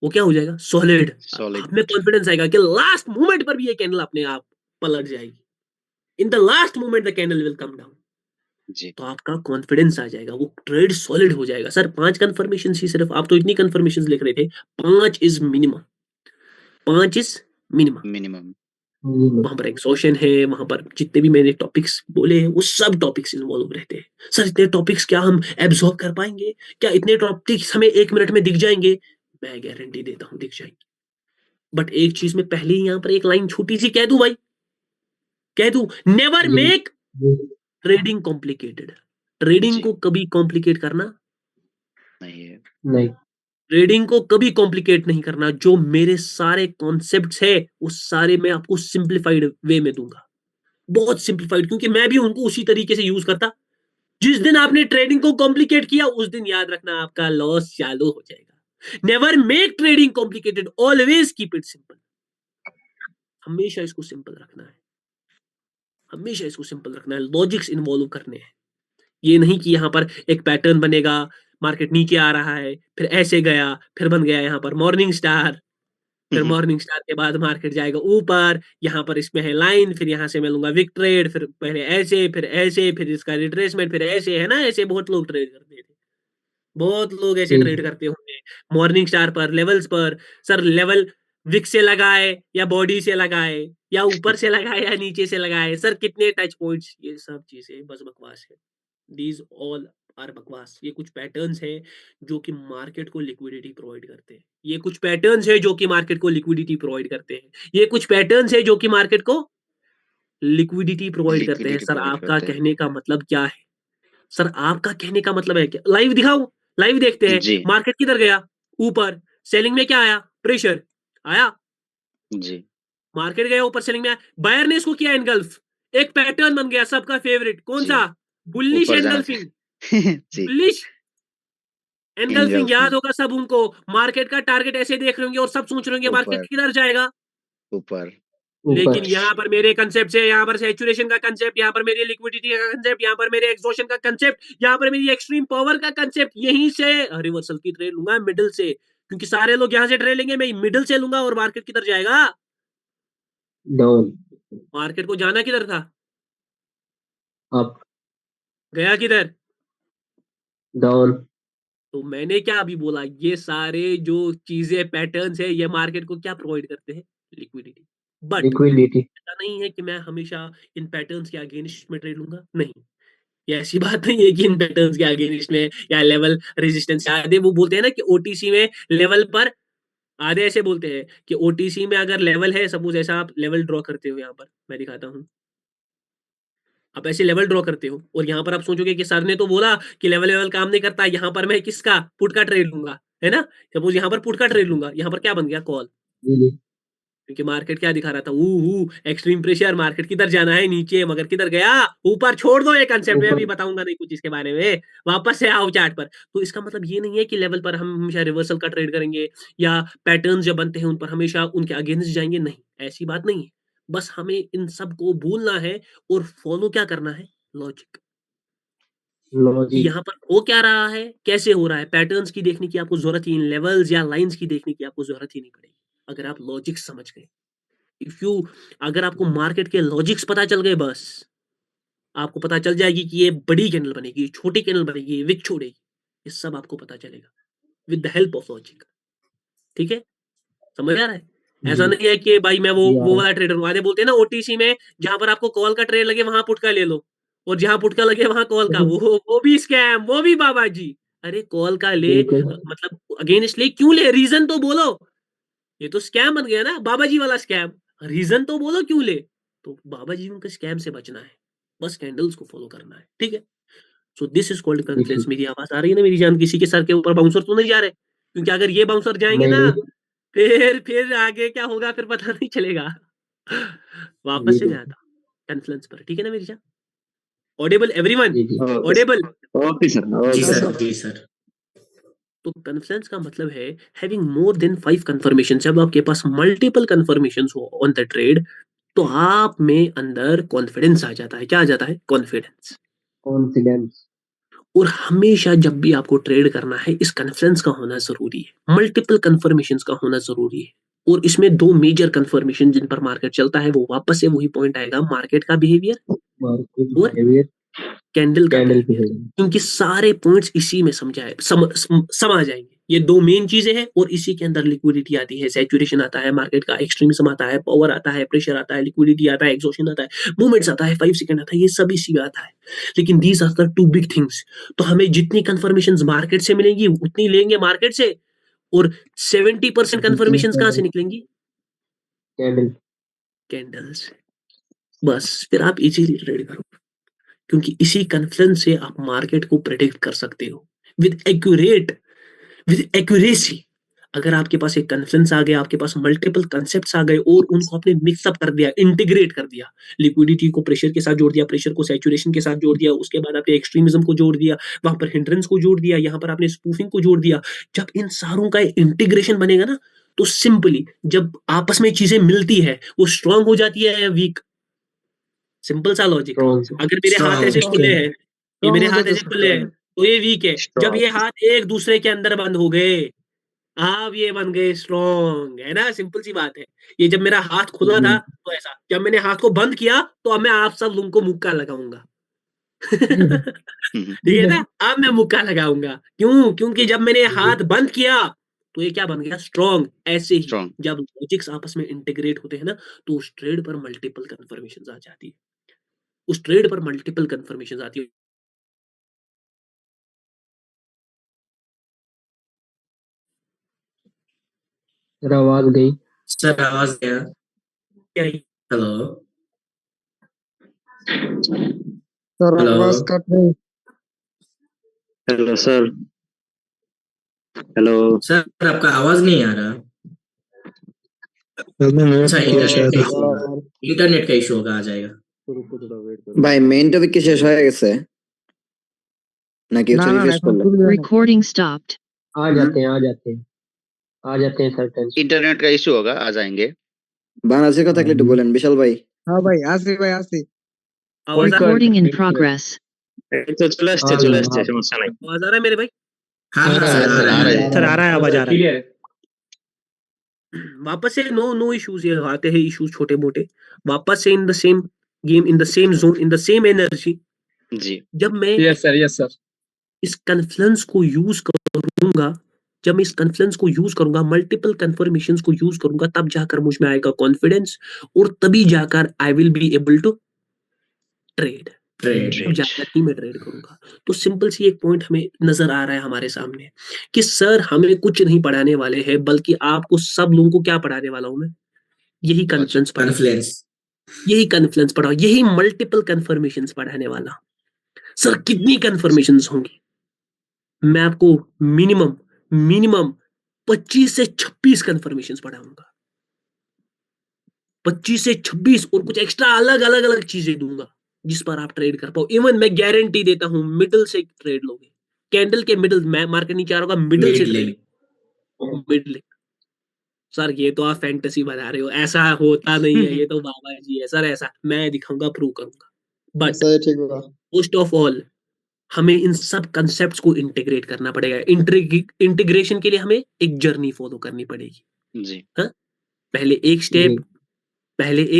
वो क्या हो जाएगा? सॉलिड। सॉलिड। आप में कॉन्फिडेंस आएगा कि लास्ट मोमेंट पर भी ये कैंडल अपने आप पलट जाएगी। In the last moment the candle will come down. जी। तो आपका कॉन्फिडेंस आ जाएगा, वो ट्रेड सॉलिड हो जाएगा। सर 5 कंफर्मेशन ही सिर्फ, आप तो इतनी कंफर्मेशन लिख रहे थे, 5 is minimum, 5 is minimum. Minimum. वहां पर एग्जॉशन है, वहां पर जितने भी मैंने टॉपिक्स बोले हैं वो सब टॉपिक्स इन्वॉल्व रहते हैं। सर इतने टॉपिक्स क्या हम एब्जॉर्ब कर पाएंगे? क्या इतने टॉपिक्स हमें 1 मिनट में दिख जाएंगे? मैं गारंटी देता हूं दिख जाएंगे। बट एक चीज में पहले ही यहाँ पर एक लाइन छोटी सी कह दूं भाई, कह दूं, never make trading complicated. Trading जी। को कभी कॉम्प्लिकेट करना नहीं है। नहीं। ट्रेडिंग को कभी कॉम्प्लिकेट नहीं करना। जो मेरे सारे कॉन्सेप्ट्स है वो सारे मैं आपको सिंप्लीफाइड वे में दूंगा, बहुत सिंप्लीफाइड, क्योंकि मैं भी उनको उसी तरीके से यूज करता। जिस दिन आपने ट्रेडिंग को कॉम्प्लिकेट किया उस दिन याद रखना आपका लॉस चालू हो जाएगा। Never make trading complicated, always keep it simple. हमेशा इसको सिंपल रखना है, हमेशा इसको सिंपल रखना है, लॉजिक्स इन्वॉल्व करने हैं। ये नहीं कि यहाँ पर एक पैटर्न बनेगा, मार्केट नीचे आ रहा है, फिर ऐसे गया, फिर बन गया यहाँ पर मॉर्निंग स्टार, फिर मॉर्निंग स्टार के बाद मार्केट जाएगा ऊपर, यहाँ पर इसमें है लाइन, फिर यहाँ से मैं लूंगा विक ट्रेड, फिर पहले ऐसे, फिर इसका रिट्रेसमेंट, फिर ऐसे, है ना, ऐसे बहुत लोग ट्रेड करते थे, बहुत लोग ऐसे जी ट्रेड करते होंगे मॉर्निंग स्टार पर, लेवल्स पर। सर लेवल विक से लगाए या बॉडी से लगाए, या ऊपर से लगाए या नीचे से लगाए, सर कितने टच पॉइंट्स, ये सब चीजें बस बकवास है। दीज ऑल आर बकवास। ये कुछ पैटर्न्स हैं जो कि मार्केट को लिक्विडिटी प्रोवाइड करते हैं, ये कुछ पैटर्न्स हैं जो कि मार्केट को लिक्विडिटी प्रोवाइड करते हैं, ये कुछ पैटर्न्स हैं जो कि मार्केट को लिक्विडिटी प्रोवाइड करते हैं। लिक्विडिटी सर प्रोवाइड आपका करते हैं। कहने का मतलब क्या है? सर आपका कहने का मतलब है क्या? लाइव दिखाओ, लाइव देखते हैं। जी, मार्केट किधर गया? ऊपर। सेलिंग में क्या आया? प्रेशर आया। जी, मार्केट गया ऊपर, सेलिंग में आया, बायर ने इसको किया एनगल्फ, एक पैटर्न बन गया सबका फेवरेट, कौन जी, सा? बुलिश ऊपर जाना एनगल्फिंग। चाहिए। जी, बुलिश एनगल्फिंग एंगल्फिंग याद होगा सब उनको। मार्केट का टारगेट ऐसे देख रहे होंगे और सब सोच रहे होंगे मार्केट ऊपर, किधर जाएगा। ऊपर, लेकिन ऊपर यहाँ पर मेरे कंसेप्ट है, यहाँ पर सैचुरेशन का कंसेप्ट, यहाँ पर मेरी लिक्विडिटी का कंसेप्ट, यहाँ पर मेरे एक्सॉशन का कंसेप्ट, यहाँ पर मेरी एक्सट्रीम पावर का कंसेप्ट, यहीं से रिवर्सल की ट्रेड लूंगा मिडिल से, क्योंकि सारे लोग यहाँ से ट्रेड लेंगे, मैं मिडिल से लूंगा। और मार्केट किधर जाएगा? डाउन मार्केट को जाना किधर था? अप गया किधर? डाउन तो मैंने क्या अभी बोला, ये सारे जो चीजें पैटर्न्स है ये मार्केट को क्या प्रोवाइड करते हैं? लिक्विडिटी। बट लिक्विडिटी ऐसा नहीं है कि मैं हमेशा इन पैटर्न्स के अगेंस्ट में ट्रेड लूंगा, नहीं। ये ऐसी बात नहीं है कि इन पैटर्न्स के अगेंस्ट में या लेवल रेजिस्टेंस आधे वो बोलते हैं ना कि ओटीसी में लेवल पर, आधे ऐसे बोलते हैं कि ओटीसी में अगर लेवल है, सपोज ऐसा आप लेवल ड्रॉ करते हो, यहाँ पर मैं दिखाता हूँ, आप ऐसे लेवल ड्रॉ करते हो और यहाँ पर आप सोचोगे कि सर ने तो बोला कि लेवल लेवल काम नहीं करता, यहाँ पर मैं किसका पुट का ट्रेड लूंगा, है ना। सपोज यहाँ पर पुट का ट्रेड लूंगा, यहाँ पर क्या बन गया? कॉल। जी क्योंकि मार्केट क्या दिखा रहा था? एक्सट्रीम प्रेशर, मार्केट किधर जाना है? नीचे। मगर किधर गया? ऊपर। छोड़ दो ये कंसेप्ट, मैं ऊपर अभी बताऊंगा नहीं कुछ इसके बारे में, वापस से आओ चार्ट पर। तो इसका मतलब ये नहीं है कि लेवल पर हम हमेशा रिवर्सल का ट्रेड करेंगे या पैटर्न्स जब बनते हैं उन पर हमेशा उनके अगेंस्ट जाएंगे, नहीं, ऐसी बात नहीं है। बस हमें इन सब को भूलना है और फॉलो क्या करना है? लॉजिक। कि लॉजिक यहाँ पर हो क्या रहा है, कैसे हो रहा है, पैटर्न्स की देखने की आपको जरूरत ही, लेवल्स या लाइंस की देखने की आपको जरूरत ही नहीं पड़ेगी अगर आप लॉजिक समझ गए। इफ यू अगर आपको मार्केट के लॉजिक्स पता चल गए, बस आपको पता चल जाएगी कि ये बड़ी कैंडल बनेगी, छोटी कैंडल बनेगी, ये विक छोड़ेगी, ये सब आपको पता चलेगा with the help of logic. ठीक है, समझ आ रहा है? ऐसा जी नहीं है कि भाई मैं जी आ वो रहा वाला ट्रेडर हूँ। आधे बोलते हैं ना ओटीसी में जहां पर आपको कॉल का ट्रेड लगे वहां पुट का ले लो, और जहां पुट का लगे वहां कॉल का, है वो भी स्कैम, वो भी बाबा जी। अरे कॉल का ले, बिल्कुल मतलब अगेंस्ट ले, क्यों ले? रीजन तो बोलो। ये तो स्कैम बन गया ना, बाबा जी वाला स्कैम। रीजन तो बोलो क्यों ले। तो बाबा जी के स्कैम से बचना है, बस कैंडल्स को फॉलो करना है। ठीक है, so this is called ji Confluence. ठीक मेरी आवाज आ रही है ना मेरी जान? किसी के सर के ऊपर बाउंसर तो नहीं जा रहे? क्योंकि अगर ये बाउंसर जाएंगे नहीं ना, नहीं फिर आगे क्या होगा फिर पता नहीं चलेगा। जी वापस से जी मैं आता हूँ कॉन्फ्लुएंस पर। ठीक है ना मेरी जान? Audible everyone? जी जी okay audible? Sir, okay sir, जी ओके सर, सर। जी सर। तो कन्फ्लुएंस का मतलब है हैविंग मोर देन 5 कंफर्मेशन। जब आपके पास मल्टीपल कंफर्मेशन हो ऑन द ट्रेड, तो आप में अंदर कॉन्फिडेंस आ जाता है। क्या आ जाता है? कॉन्फिडेंस। कॉन्फिडेंस और हमेशा जब भी आपको ट्रेड करना है, इस कन्फ्लुएंस का होना जरूरी है, मल्टीपल कंफर्मेशन का होना जरूरी है। और इसमें दो मेजर कंफर्मेशन जिन पर मार्केट चलता है, वो वापस से वही पॉइंट आएगा, मार्केट का बिहेवियर मार्केट और बिहेवियर कैंडल का कैंडल बिहेवियर। बिहेवियर क्योंकि सारे पॉइंट्स इसी में समा जाएंगे। ये दो मेन चीजें हैं और इसी के अंदर लिक्विडिटी आती है, सैचुरेशन आता है मार्केट का, एक्सट्रीमिज्म आता है, पावर आता है, प्रेशर आता है, लिक्विडिटी आता है, एग्जॉशन आता है, मूवमेंट्स आता है, 5 सेकंड आता है, ये सब इसी में आता है। लेकिन these are the two big things. तो हमें जितनी कंफर्मेशन मार्केट से मिलेंगी उतनी लेंगे मार्केट से, और 70% जितनी कंफर्मेशन कहां से निकलेंगी? कैंडल कैंडल से। बस फिर आप इजीली ट्रेड करो, क्योंकि इसी कॉन्फ्लुएंस से आप मार्केट को प्रेडिक्ट कर सकते हो विद एक्यूरेट विद एक्यूरेसी। अगर आपके पास एक कॉन्फ्रेंस आ गया, आपके पास मल्टीपल कंसेप्ट्स आ गए और उनको आपने मिक्सअप कर दिया, इंटीग्रेट कर दिया, लिक्विडिटी को प्रेशर के साथ जोड़ दिया, प्रेशर को सैचुरेशन के साथ जोड़ दिया, उसके बाद आपने एक्सट्रीमिज्म को जोड़ दिया, वहां पर हिंड्रेंस को जोड़ दिया, यहाँ पर आपने स्पूफिंग को जोड़ दिया। जब इन सारों का इंटीग्रेशन बनेगा ना, तो सिंपली जब आपस में चीजें मिलती है, वो स्ट्रांग हो जाती है या वीक। सिंपल सा लॉजिक। Strong. अगर मेरे हाथ ऐसे Strong. खुले हैं, ये मेरे हो हाथ जाता ऐसे खुले हैं, तो ये वीक है। जब ये हाथ एक दूसरे के अंदर बंद हो गए, अब ये बन गए स्ट्रॉन्ग, है ना? सिंपल सी बात है। ये जब मेरा हाथ खुला था तो ऐसा, जब मैंने हाथ को बंद किया तो अब मैं आप सब लोगों को मुक्का लगाऊंगा। ठीक है ना? अब मैं मुक्का लगाऊंगा। क्यों? क्योंकि जब मैंने हाथ बंद किया तो ये क्या बन गया? स्ट्रॉन्ग। ऐसे ही स्ट्रॉन्ग। जब लॉजिक्स आपस में इंटीग्रेट होते हैं ना, तो उस ट्रेड पर मल्टीपल कंफर्मेशंस आ जाती है। उस ट्रेड पर मल्टीपल कंफर्मेशंस आती है। सर आवाज गई। सर आवाज गया। क्या हेलो सर हेलो आवाज कट रही। Hello sir. हेलो। सर आपका आवाज नहीं आ रहा। अच्छा इंटरनेट का इशू होगा, आ जाएगा। भाई मेन टॉपिक কি শেষ হয়ে গেছে নাকি না হচ্ছে না রিফ্রেশ এখন করলেন? শুরু হয় নাই। Recording stopped. आ जाते हैं आ जाते हैं आ जाते हैं सर टेंशन। इंटरनेट का इशू होगा, आ जाएंगे। বাংলাদেশের কথা থাকলে একটু বলেন বিশাল ভাই। হ্যাঁ ভাই আসি। आवाज आ रहा है? Recording in progress. এই তো চলে আসছে সমস্যা নাই। आवाज आ रहा है मेरे भाई? हाँ हाँ, सर सर, आ रहा है। सर आ रहा है आवाज आ रहा है। वापस से नो नो इश्यूज, ये आते हैं इश्यूज छोटे मोटे। वापस से in the same game, in the same zone, in the same energy. जी। जब मैं यस सर इस कन्फ्लुएंस को यूज करूंगा, जब मैं इस कन्फ्लुएंस को यूज करूंगा, मल्टीपल कंफर्मेशंस को यूज करूंगा, तब जाकर मुझ में आएगा कॉन्फिडेंस, और तभी जाकर I will be able to trade. Trade जाकर ही मैं ट्रेड करूंगा। तो सिंपल सी एक पॉइंट हमें नजर आ रहा है हमारे सामने कि सर हमें कुछ नहीं पढ़ाने वाले हैं, बल्कि आपको सब लोगों को क्या पढ़ाने वाला हूं मैं? यही कॉन्फ्रेंस पढ़ा, कॉन्फ्लुएंस। यही कॉन्फ्रेंस पढ़ा, यही मल्टीपल कंफर्मेशंस पढ़ाने वाला। सर कितनी कंफर्मेशंस होंगी? मैं आपको मिनिमम मिनिमम 25 से 26 कंफर्मेशंस पढ़ाऊंगा। 25 से 26 और कुछ एक्स्ट्रा अलग अलग अलग चीजें दूंगा जिस पर आप ट्रेड कर पाओ। इवन मैं गारंटी देता हूं मिडिल से ट्रेड लोगे, कैंडल के मिडिल, मैं मार्केट नहीं चाह रहा होगा, मिडिल से ट्रेड, मिडिल। सर ये तो आप फैंटेसी बना रहे हो, ऐसा होता नहीं है, ये तो बाबा जी है सर, ऐसा मैं दिखाऊंगा, प्रूव करूंगा। बट सही ठीक बा। मोस्ट ऑफ ऑल हमें इन सब कंसेप्ट्स को इंटीग्रेट करना पड़ेगा। इंटीग्रेशन के लिए हमें एक जर्नी फॉलो करनी पड़ेगी। जी। हाँ, पहले एक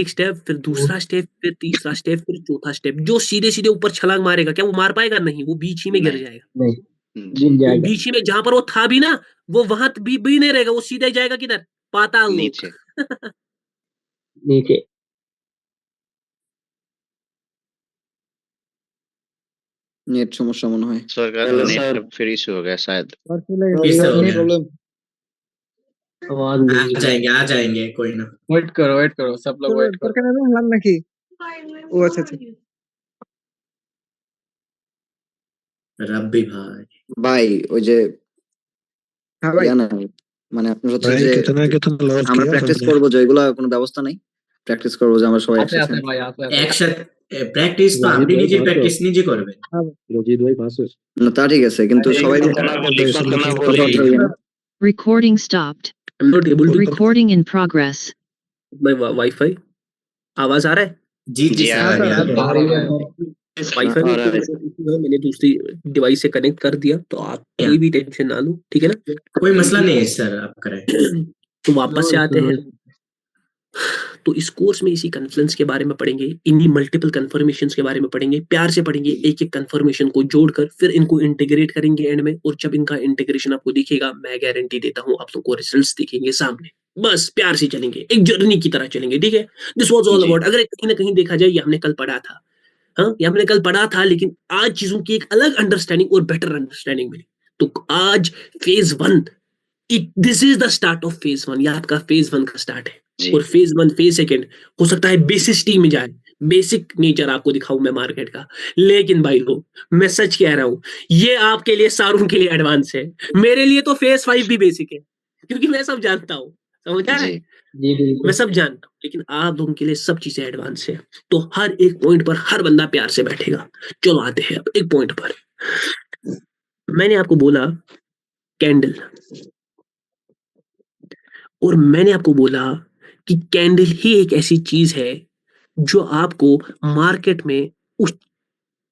स्टेप, फिर दूसरा स्टेप, फिर तीसरा स्टेप, फिर चौथा स्टेप। जो सीधे सीधे ऊपर छलांग मारेगा, क्या वो मार पाएगा? नहीं, वो बीच ही में गिर नहीं। जाएगा। नहीं जी। गिर वो जाएगा बीच ही में जहां पर वो था भी ना, वो वहां भी नहीं रहेगा, वो सीधे जाएगा किधर? पाताल लोक। नीचे। नीचे। नेट समस्या मने হয়। सर नेट का फिर इशू हो गया शायद। और चले किससे हो गया? प्रॉब्लम। आवाज आ नहीं जाएंगे आ जाएंगे, कोई ना। वेट करो सब लोग वेट তোর करो। কেন হলাম নাকি? ও আচ্ছা আচ্ছা। रब्बी भाई ভাই ওই যে হ্যাঁ ভাই। জানা মানে আপনার হচ্ছে भाई যে कितना कितना लॉस আমরা किया প্র্যাকটিস तुमने? করব যে এগুলা কোনো ব্যবস্থা নাই। প্র্যাকটিস করব যে আমরা সবাই आते একসাথে। आते भाई आते একসাথে প্র্যাকটিস তো रजीत আপনি भाई নিজে बात প্র্যাকটিস নিজে করবেন। रजीत भाई बात না তা ঠিক আছে কিন্তু সবাই কথাবার্তা হইবে না। Recording stopped. I'm not able to Recording in progress. my wifi. आवाज आ रहा है? जी जी जी, सर आ रहा है। आ रही है। वाईफाई में आ रहा है। तो मैंने दूसरी डिवाइस से कनेक्ट कर दिया, तो आप कोई भी टेंशन ना लो, ठीक है ना? कोई मसला नहीं है सर, आप करें। तो वापस से आते हैं। तो इस कोर्स में इसी कन्फ्लुएंस के बारे में पढ़ेंगे, इन्हीं मल्टीपल कंफर्मेशंस के बारे में पढ़ेंगे, प्यार से पढ़ेंगे, एक एक कंफर्मेशन को जोड़कर फिर इनको इंटीग्रेट करेंगे एंड में। और जब इनका इंटीग्रेशन आपको दिखेगा, मैं गारंटी देता हूं आप लोगों को रिजल्ट्स दिखेंगे सामने। बस प्यार से चलेंगे, एक जर्नी की तरह चलेंगे, ठीक है? दिस वाज ऑल जी। अबाउट। अगर कहीं ना कहीं देखा जाए, ये हमने कल पढ़ा था, हाँ, ये हमने कल पढ़ा था, लेकिन आज चीजों की एक अलग अंडरस्टैंडिंग और बेटर अंडरस्टैंडिंग मिली। तो आज phase 1, this is the start of phase 1। ये आपका फेज 1 का स्टार्ट है। जी। और फेज 1 फेज 2 हो सकता है बेसिस टी में जाए, बेसिक नेचर आपको दिखाऊं मैं मार्केट का। लेकिन भाई लोग, मैं सच कह रहा हूं, ये आपके लिए सारों के लिए एडवांस है, मेरे लिए तो फेस 5 भी बेसिक है, क्योंकि मैं सब जानता हूं, समझ आ रहा है? जी जी बिल्कुल। मैं सब जानता हूं, लेकिन आप लोगों के लिए सब चीजें एडवांस है। तो हर एक पॉइंट पर हर बंदा प्यार से बैठेगा। चलो आते हैं अब एक पॉइंट पर। मैंने आपको बोला कैंडल, और मैंने आपको बोला कि कैंडल ही एक ऐसी चीज है जो आपको मार्केट में उस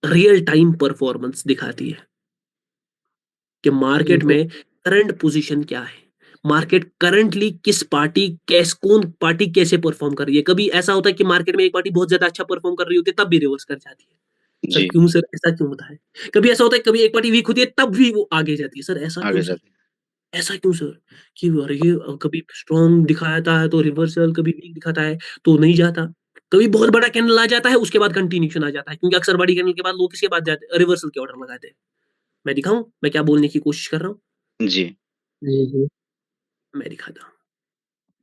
रियल टाइम परफॉर्मेंस दिखाती है कि मार्केट बिल्कुल। में करंट पोजीशन क्या है, मार्केट करंटली किस पार्टी कैस कौन पार्टी कैसे परफॉर्म कर रही है। कभी ऐसा होता है कि मार्केट में एक पार्टी बहुत ज्यादा अच्छा परफॉर्म कर रही होती है तब भी रिवर्स कर जाती है। सर जी क्यों सर, ऐसा क्यों होता है? कभी ऐसा होता है कभी एक पार्टी वीक होती है तब भी वो आगे जाती है। सर ऐसा क्यों आगे सर? जाते ऐसा क्यों सर? कि अरे ये कभी स्ट्रॉन्ग दिखाता है तो रिवर्सल, कभी वीक दिखाता है तो नहीं जाता, कभी बहुत बड़ा कैंडल आ जाता है उसके बाद कंटिन्यूशन आ जाता है, क्योंकि अक्सर बड़ी कैंडल के बाद लोग किसके बाद जाते हैं? रिवर्सल के ऑर्डर लगाते हैं। मैं दिखाऊं मैं क्या बोलने की कोशिश कर रहा हूं? जी जी जी। मैं दिखाता हूं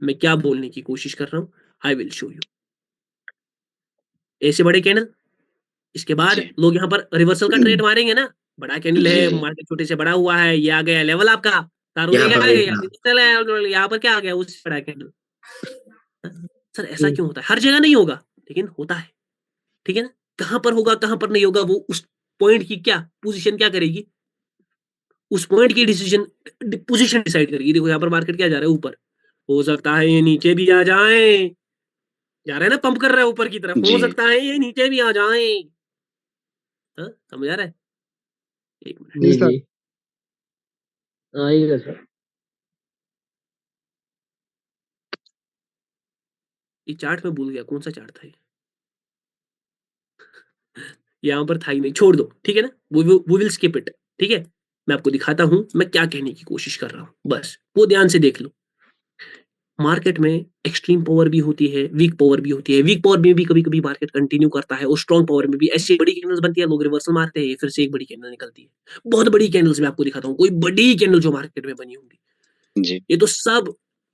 मैं क्या बोलने की कोशिश कर रहा हूं। I will show you. ऐसे बड़े कैंडल, इसके बाद जी लोग यहाँ पर रिवर्सल का ट्रेड मारेंगे ना। बड़ा कैंडल जी है, जी मार्केट छोटे से बड़ा हुआ है, ये आ गया लेवल आपका, तारों ने यहाँ क्या आ पर गया, इतना यहाँ पर क्या आ गया, उससे बड़ा कैंडल। सर ऐसा जी क्यों होता है? हर जगह नहीं होगा, लेकिन होता है, ठीक है ना? कहां पर होगा कहां पर नहीं होगा, वो उस पॉइंट की क्या पोजीशन क्या करेगी, उस पॉइंट की डिसीजन पोजीशन डिसाइड करेगी। देखो यहाँ पर मार्केट क्या जा रहा है, ऊपर। हो सकता है ये नीचे भी आ जाए, जा रहा है ना, पंप कर रहा है ऊपर की तरफ, हो जी सकता है ये नीचे भी आ जाए। हाँ, समझ आ रहा है? एक मिनट। जी जी सर। जी। आइएगा सर। ये चार्ट में भूल गया कौन सा चार्ट था ये, यहाँ पर था ही नहीं, छोड़ दो, ठीक है ना? वो विल स्किप इट, ठीक है? मैं आपको दिखाता हूं मैं क्या कहने की कोशिश कर रहा हूं, बस वो ध्यान से देख लो। मार्केट में एक्सट्रीम पावर भी होती है, वीक पावर भी होती है। वीक पावर में भी कभी कभी मार्केट कंटिन्यू करता है, और स्ट्रॉन्ग पावर में भी ऐसी बड़ी कैंडल्स बनती है, लोग रिवर्सल मारते हैं, फिर से एक बड़ी कैंडल निकलती है। बहुत बड़ी कैंडल्स मैं आपको दिखाता हूँ, कोई बड़ी कैंडल जो मार्केट में बनी होंगी। जी ये तो सब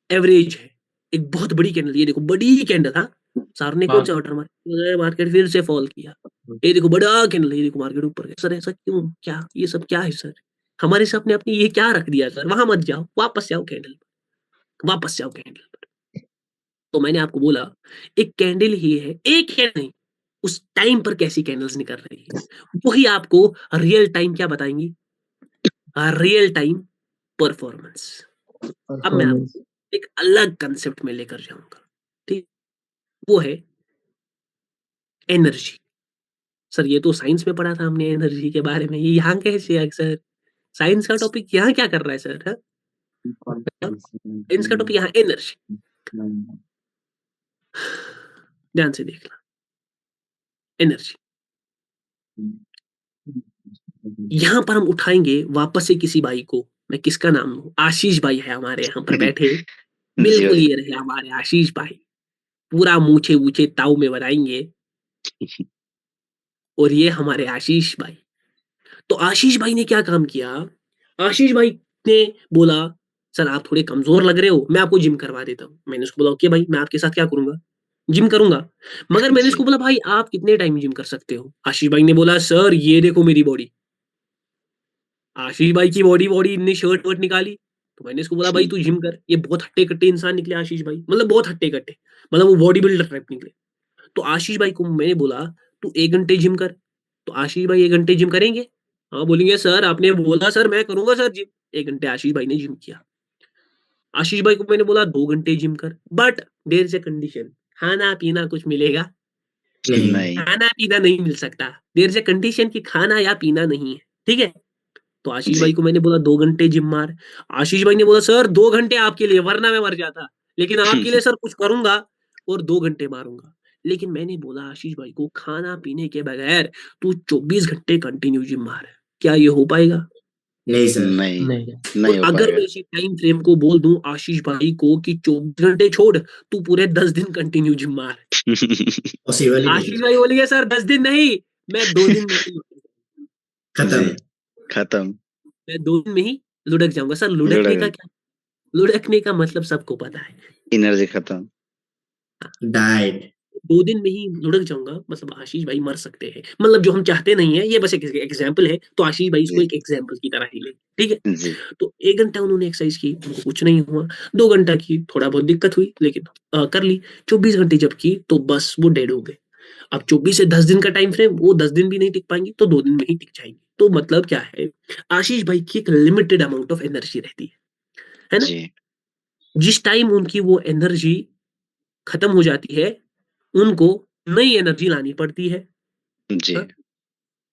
एवरेज है। एक बहुत बड़ी कैंडल, ये देखो बड़ी कैंडल, हाँ, सार ने कौन सा ऑर्डर मारा, मार्केट फिर से फॉल किया। ये देखो बड़ा कैंडल, ये देखो मार्केट ऊपर गया। सर ऐसा क्यों, क्या ये सब क्या है सर? हमारे सामने आपने ये क्या रख दिया सर? वहां मत जाओ, वापस जाओ कैंडल पर, वापस जाओ कैंडल पर। तो मैंने आपको बोला एक कैंडल ही है, एक कैंडल नहीं, उस टाइम पर कैसी कैंडल्स निकल रही है वही आपको रियल टाइम क्या बताएंगी, रियल टाइम परफॉर्मेंस। अब मैं परफॉर्मेंस। आपको एक अलग कंसेप्ट में लेकर जाऊंगा, ठीक? वो है एनर्जी। सर ये तो साइंस में पढ़ा था हमने एनर्जी के बारे में, ये यहाँ कैसे है सर? साइंस का टॉपिक यहाँ क्या कर रहा है सर? हाँ? साइंस का टॉपिक यहाँ एनर्जी। ध्यान से देखना, एनर्जी। यहाँ पर हम उठाएंगे वापस से किसी भाई को, मैं किसका नाम लूं? आशीष भाई है हमारे यहाँ पर बैठे, जी बिल्कुल भाई ये रहे हमारे आशीष भाई, पूरा मूछे वूछे ताऊ में बनाएंगे। और ये हमारे आशीष भाई। तो आशीष भाई ने क्या काम किया? आशीष भाई ने बोला सर आप थोड़े कमजोर लग रहे हो, मैं आपको जिम करवा देता हूँ। मैंने उसको बोला ओके भाई, मैं आपके साथ क्या करूंगा, जिम करूंगा। मगर मैंने जी उसको बोला भाई आप कितने टाइम जिम कर सकते हो? आशीष भाई ने बोला सर ये देखो मेरी बॉडी। आशीष भाई की बॉडी बॉडी इनने शर्ट वर्ट निकाली, तो मैंने इसको बोला भाई तू जिम कर। ये बहुत हट्टे कट्टे इंसान निकले आशीष भाई, मतलब बहुत हट्टे कट्टे, मतलब वो बॉडी बिल्डर टाइप निकले। तो आशीष भाई को मैंने बोला तू 1 घंटे जिम कर। तो आशीष भाई 1 घंटे जिम करेंगे? हाँ बोलेंगे सर आपने बोला सर मैं करूंगा सर जिम। 1 घंटे आशीष भाई ने जिम किया। आशीष भाई को मैंने बोला 2 घंटे जिम कर, but there is a condition, खाना पीना कुछ मिलेगा? नहीं। नहीं खाना पीना नहीं मिल सकता। देयर इज ए कंडीशन कि खाना या पीना नहीं है, ठीक है? तो आशीष जी भाई को मैंने बोला 2 घंटे जिम मार। आशीष भाई ने बोला सर 2 घंटे आपके लिए, वरना मैं मर जाता, लेकिन आपके लिए सर कुछ करूंगा और 2 घंटे मारूंगा। लेकिन मैंने बोला आशीष भाई को खाना पीने के बगैर तू 24 घंटे कंटिन्यू जिम मार, क्या ये हो पाएगा? नहीं सर। नहीं नहीं। नहीं और हो अगर पाएगा मैं इसी टाइम फ्रेम को बोल दूं आशीष भाई को कि 24 घंटे छोड़, तू पूरे 10 दिन कंटिन्यू जिम मार, पॉसिबल ही नहीं। आशीष भाई बोलेंगे सर 10 दिन नहीं, मैं 2 दिन में ही खत्म। जी खत्म मैं 2 दिन में ही लुढ़क जाऊंगा। सर लुढ़कने का लड़ाई क्या, लुढ़कने का मतलब सबको पता है। एनर्जी खत्म डाइट। 2 दिन में ही लुढ़क जाऊँगा, मतलब आशीष भाई मर सकते हैं। मतलब जो हम चाहते नहीं है, ये बस एक एग्ज़ाम्पल है, तो आशीष भाई इसको जी। एक एग्ज़ाम्पल की तरह ही लें, ठीक है? जी। तो 1 घंटा उन्होंने एक्सरसाइज की, उनको कुछ नहीं हुआ। 2 घंटा की, थोड़ा बहुत दिक्कत हुई, लेकिन कर ली। 24 घंटे जब की, तो बस वो डेड हो गए। अब 24 से 10 दिन का टाइम फ्रेम, वो 10 दिन भी नहीं टिक पाएँगे, तो 2 दिन में ही टिक जाएँगे। तो मतलब क्या है, आशीष भाई की एक लिमिटेड अमाउंट ऑफ एनर्जी रहती है ना? जी। जिस टाइम उनकी वो एनर्जी खत्म हो जाती है, उनको नई एनर्जी लानी पड़ती है। जी। हाँ?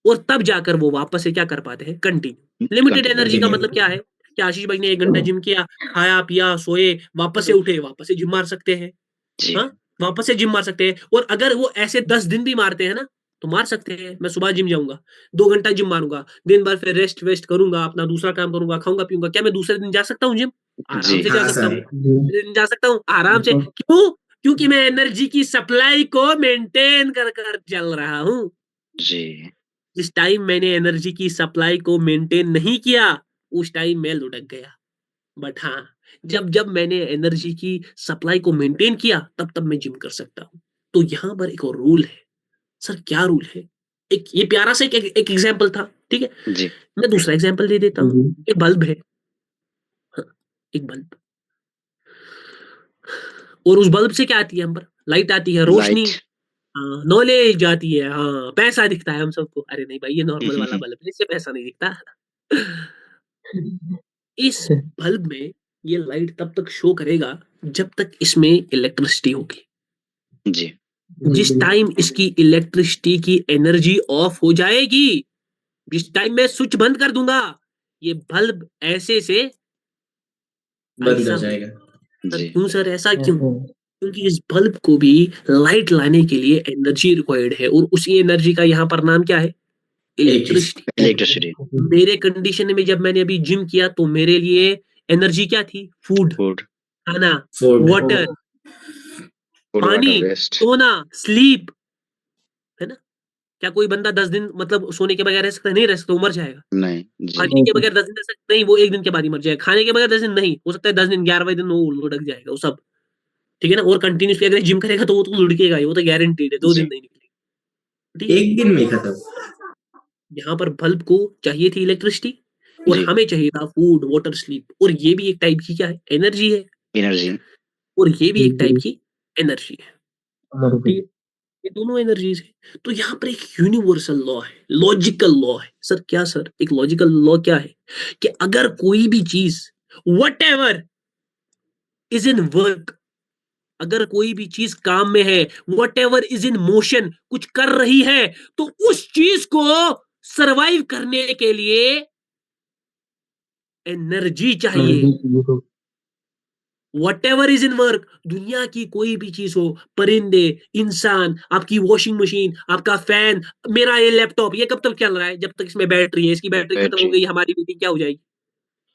और तब जाकर वो वापस से क्या कर पाते हैं, कंटिन्यू। लिमिटेड एनर्जी का मतलब क्या है कि आशीष भाई ने 1 घंटा जिम किया, खाया पिया, सोए, वापस से उठे, वापस से जिम मार सकते हैं। जी। हाँ, वापस से जिम मार सकते हैं। और अगर वो ऐसे 10 दिन भी मारते हैं ना, तो मार सकते हैं। मैं सुबह जिम जाऊंगा, 2 घंटा जिम मारूंगा, दिन भर फिर रेस्ट वेस्ट करूंगा, अपना दूसरा काम करूंगा, खाऊंगा पीऊंगा, क्या मैं दूसरे दिन जा सकता हूँ जिम? आराम जी। से जा हाँ सकता हूँ। सर। दूसरे दिन जा सकता हूँ आराम से। क्यों? क्योंकि मैं एनर्जी की सप्लाई को मेंटेन कर कर चल रहा हूँ। जी। जिस टाइम मैंने एनर्जी की सप्लाई को मेंटेन नहीं किया, उस टाइम मैं लुढ़क गया। बट हाँ, जब मैंने एनर्जी की सप्लाई को मेंटेन किया, तब मैं जिम कर सकता हूँ। तो यहाँ पर एक और रूल है। सर क्या रूल है? एक ये प्यारा सा एक एग्जांपल था, ठीक है? जी। मैं दूसरा एग्जांपल दे देता हूँ। एक बल्ब है। हाँ, एक बल्ब। और उस बल्ब से क्या आती है हम पर? लाइट आती है, रोशनी। लाइट। हाँ, नॉलेज आती है, हाँ, पैसा दिखता है हम सबको। अरे नहीं भाई, ये नॉर्मल वाला बल्ब है, इससे पैसा नहीं दिखता। इस बल्ब में ये लाइट तब तक शो करेगा जब तक इसमें इलेक्ट्रिसिटी होगी। जी। जिस टाइम इसकी इलेक्ट्रिसिटी की एनर्जी ऑफ हो जाएगी, जिस टाइम मैं स्विच बंद कर दूंगा, ये बल्ब ऐसे से बंद ऐसा हो हो। जाएगा। सर जी। क्यों सर, ऐसा क्यों? क्योंकि इस बल्ब को भी लाइट लाने के लिए एनर्जी रिक्वायर्ड है, और उसी एनर्जी का यहाँ पर नाम क्या है? इलेक्ट्रिसिटी। इलेक्ट्रिसिटी। इलेक्ट्रिसिटी। मेरे कंडीशन में जब मैंने अभी जिम किया, तो मेरे लिए एनर्जी क्या थी? Food, food. खाना, फूड। वाटर, फूड, पानी, वाटर, रेस्ट। सोना, स्लीप, है ना? क्या कोई बंदा 10 दिन मतलब सोने के बगैर रह सकता है? नहीं रह सकता, वो मर जाएगा। नहीं। जी। पानी के बगैर 10 दिन रह सकता नहीं, वो 1 दिन के बाद ही मर जाएगा। खाने के बगैर 10 दिन नहीं, हो सकता है 10 दिन, 11वें दिन वो लुढ़क जाएगा वो सब, ठीक है ना? और कंटिन्यूअसली अगर जिम करेगा तो वो तो लुढ़केगा ही, वो तो गारंटीड है, 2 दिन जी। नहीं निकलेगा, ठीक है? एक दिन में खत्म। यहाँ पर बल्ब को चाहिए थी इलेक्ट्रिसिटी, और जी। हमें चाहिए था फूड, वाटर, स्लीप, और ये भी एक टाइप की क्या है? एनर्जी है। एनर्जी। और ये भी एक टाइप की एनर्जी है, ठीक है? ये दोनों एनर्जीज है। तो यहाँ पर एक यूनिवर्सल लॉ है, लॉजिकल लॉ है। सर क्या सर? एक लॉजिकल लॉ क्या है कि अगर कोई भी चीज, what ever is in work, अगर कोई भी चीज काम में है, what ever is in motion, कुछ कर रही है, तो उस चीज को सरवाइव करने के लिए एनर्जी चाहिए। What ever is in work, दुनिया की कोई भी चीज हो, परिंदे, इंसान, आपकी वॉशिंग मशीन, आपका फैन, मेरा ये लैपटॉप, ये कब तक चल रहा है? जब तक इसमें बैटरी है। इसकी बैटरी खत्म हो बैटरी। गई, हमारी मीटिंग क्या हो जाएगी?